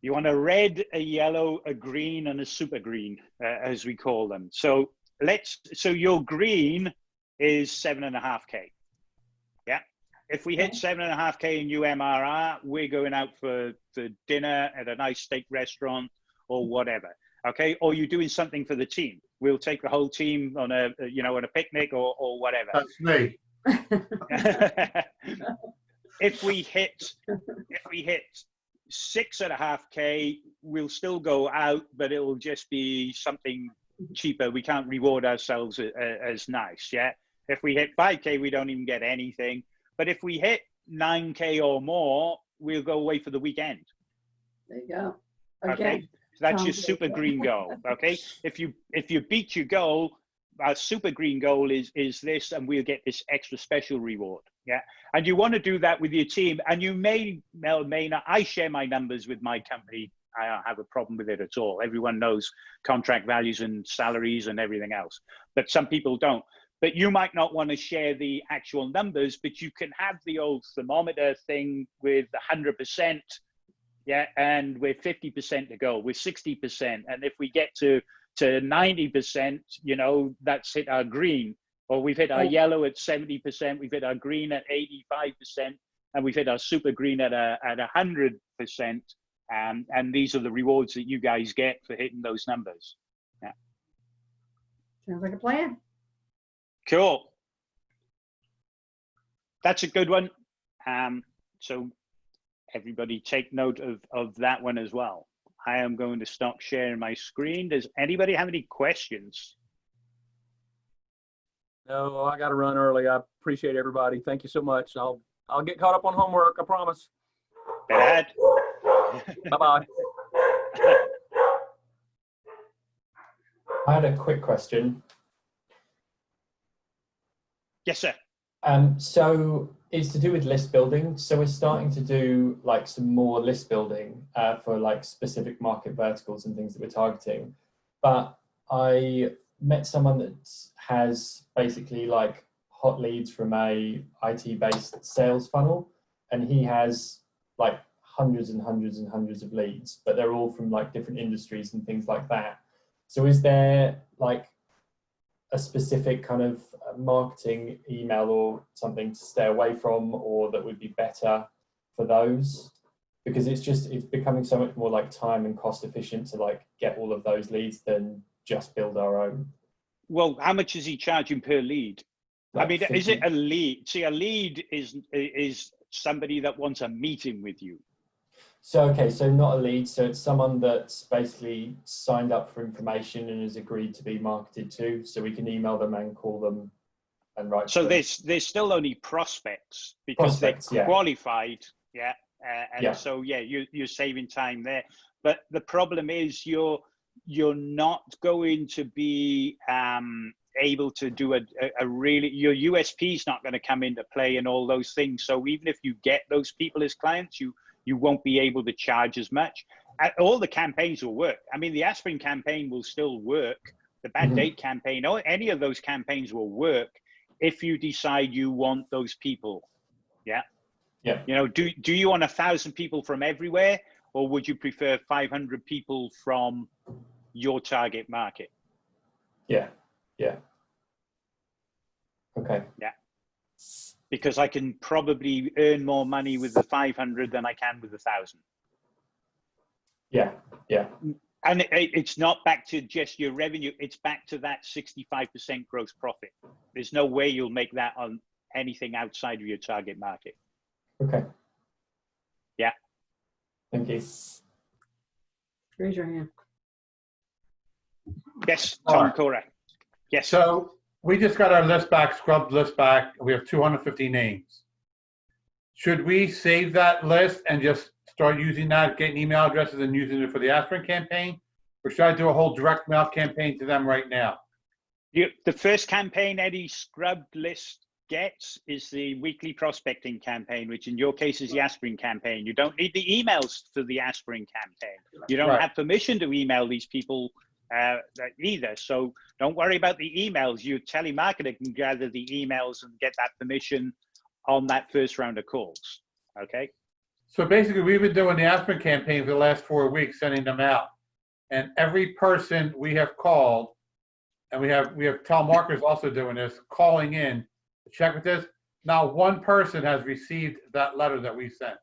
Speaker 1: red, a yellow, a green, and a super green, as we call them. So so your green is 7.5K. Yeah. If we hit 7.5K in UMRR, we're going out for dinner at a nice steak restaurant or whatever. Okay. Or you're doing something for the team. We'll take the whole team on on a picnic or whatever.
Speaker 16: That's me.
Speaker 1: If we hit 6.5K, we'll still go out, but it will just be something cheaper. We can't reward ourselves as nice. Yeah. If we hit 5K, we don't even get anything. But if we hit 9K or more, we'll go away for the weekend.
Speaker 13: There you go.
Speaker 1: Okay. So that's your super green goal. Okay. If you beat your goal, our super green goal is this, and we'll get this extra special reward. Yeah. And you want to do that with your team, and you may not. I share my numbers with my company. I don't have a problem with it at all. Everyone knows contract values and salaries and everything else, but some people don't. But you might not want to share the actual numbers, but you can have the old thermometer thing with 100%. Yeah. And we're 50% to go. We're 60%. And if we get to 90%, that's hit our green. Or we've hit our yellow at 70%, we've hit our green at 85%, and we've hit our super green at 100%. And these are the rewards that you guys get for hitting those numbers. Yeah.
Speaker 13: Sounds like a plan.
Speaker 1: Cool. That's a good one. So everybody take note of that one as well. I am going to stop sharing my screen. Does anybody have any questions?
Speaker 3: No, I got to run early. I appreciate everybody. Thank you so much. I'll get caught up on homework. I promise.
Speaker 1: Bad.
Speaker 3: Bye-bye.
Speaker 17: I had a quick question.
Speaker 1: Yes, sir.
Speaker 17: So it's to do with list building. So we're starting to do like some more list building for like specific market verticals and things that we're targeting. But I met someone that has basically like hot leads from a IT-based sales funnel, and he has like hundreds and hundreds and hundreds of leads, but they're all from like different industries and things like that. So is there like a specific kind of marketing email or something to stay away from, or that would be better for those? Because it's becoming so much more like time and cost efficient to like get all of those leads than just build our own.
Speaker 1: Well, how much is he charging per lead?
Speaker 17: Like
Speaker 1: I mean,
Speaker 17: 50.
Speaker 1: is it a lead? See, a lead is somebody that wants a meeting with you.
Speaker 17: So, okay, so not a lead. So it's someone that's basically signed up for information and has agreed to be marketed to. So we can email them and call them and write.
Speaker 1: So there's still only prospects because they're qualified. Yeah. So, yeah, you're saving time there. But the problem is you're not going to be able to do a really, your USP is not going to come into play and all those things. So even if you get those people as clients, you won't be able to charge as much. All the campaigns will work. I mean, the aspirin campaign will still work. The bad date campaign, or any of those campaigns will work if you decide you want those people. Yeah.
Speaker 17: Yeah.
Speaker 1: Do you want 1,000 people from everywhere, or would you prefer 500 people from your target market?
Speaker 17: Yeah. Yeah. Okay.
Speaker 1: Yeah. Because I can probably earn more money with the 500 than I can with 1,000.
Speaker 17: Yeah. Yeah.
Speaker 1: And it's not back to just your revenue. It's back to that 65% gross profit. There's no way you'll make that on anything outside of your target market.
Speaker 17: Okay.
Speaker 1: Yeah.
Speaker 17: Thank you.
Speaker 13: Raise your hand.
Speaker 1: Yes, Tom, correct. Yes.
Speaker 16: So we just got our list back, scrubbed list back. We have 250 names. Should we save that list and just start using that, getting email addresses and using it for the aspirin campaign? Or should I do a whole direct mail campaign to them right now?
Speaker 1: The first campaign any scrubbed list gets is the weekly prospecting campaign, which in your case is the aspirin campaign. You don't need the emails for the aspirin campaign. You don't have permission to email these people either. So don't worry about the emails. Your telemarketer can gather the emails and get that permission on that first round of calls. Okay.
Speaker 16: So basically, we've been doing the aspirin campaign for the last 4 weeks, sending them out. And every person we have called, and we have telemarketers also doing this, calling in to check with this. Not one person has received that letter that we sent.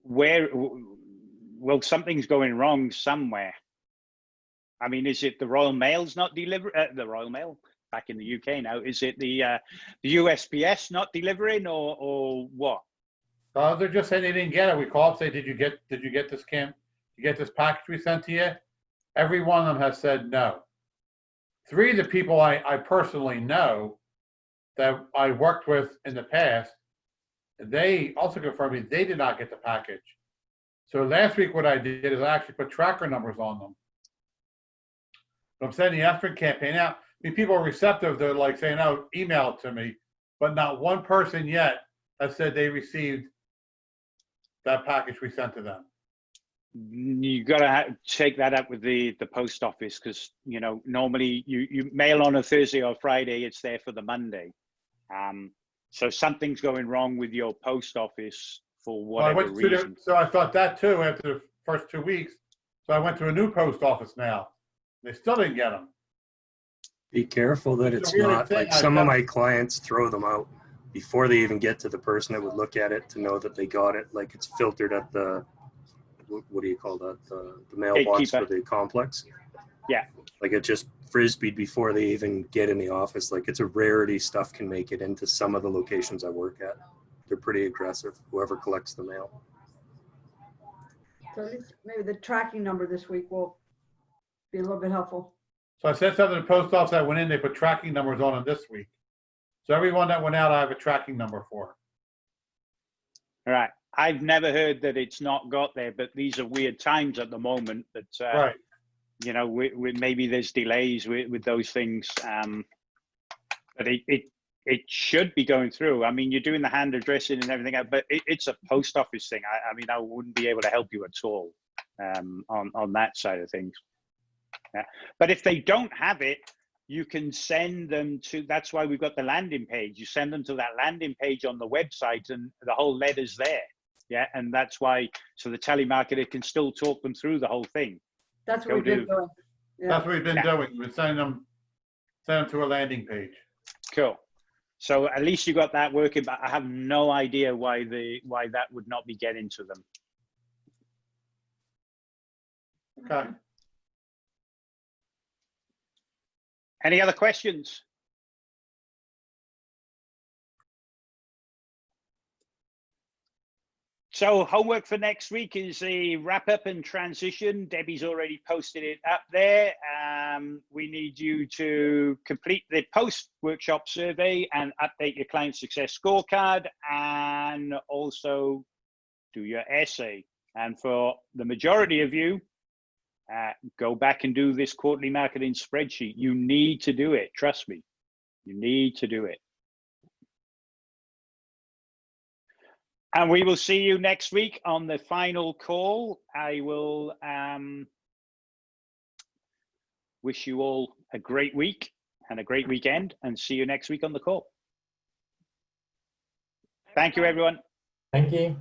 Speaker 1: Well, something's going wrong somewhere. I mean, is it the Royal Mail's not delivering? The Royal Mail back in the UK now. Is it the USPS not delivering, or what?
Speaker 16: They're just saying they didn't get it. We call up, say, did you get this package we sent to you? Every one of them has said no. 3 of the people I personally know that I worked with in the past, they also confirmed me they did not get the package. So last week what I did is I actually put tracker numbers on them. But I'm sending the aspirin campaign out. I mean, people are receptive. They're like saying, oh, email it to me. But not one person yet has said they received that package we sent to them.
Speaker 1: You got to take that up with the post office, because normally you mail on a Thursday or Friday, it's there for the Monday. So something's going wrong with your post office for whatever reason.
Speaker 16: So I thought that too after the first 2 weeks. So I went to a new post office now. They still didn't get them.
Speaker 14: Be careful that it's not like some of my clients throw them out before they even get to the person that would look at it to know that they got it. Like it's filtered at the, what do you call that? The mailbox for the complex.
Speaker 1: Yeah.
Speaker 14: Like it just frisbeed before they even get in the office. Like it's a rarity stuff can make it into some of the locations I work at. They're pretty aggressive, whoever collects the mail.
Speaker 13: So at least maybe the tracking number this week will be a little bit helpful.
Speaker 16: So I said something to the post office that went in, they put tracking numbers on them this week. So everyone that went out, I have a tracking number for.
Speaker 1: All right. I've never heard that it's not got there, but these are weird times at the moment. But
Speaker 16: right.
Speaker 1: Maybe there's delays with those things. But it should be going through. I mean, you're doing the hand addressing and everything, but it's a post office thing. I mean, I wouldn't be able to help you at all on that side of things. Yeah. But if they don't have it, you can send them to, that's why we've got the landing page. You send them to that landing page on the website and the whole letter's there. Yeah. And that's why, so the telemarketer can still talk them through the whole thing.
Speaker 13: That's what we've been doing. Yeah.
Speaker 16: That's what we've been doing. We're sending them to a landing page.
Speaker 1: Cool. So at least you got that working, but I have no idea why that would not be getting to them.
Speaker 16: Okay.
Speaker 1: Any other questions? So homework for next week is a wrap up and transition. Debbie's already posted it up there. We need you to complete the post workshop survey and update your client success scorecard, and also do your essay. And for the majority of you, go back and do this quarterly marketing spreadsheet. You need to do it. Trust me, you need to do it. And we will see you next week on the final call. I will wish you all a great week and a great weekend, and see you next week on the call. Thank you, everyone.
Speaker 17: Thank you.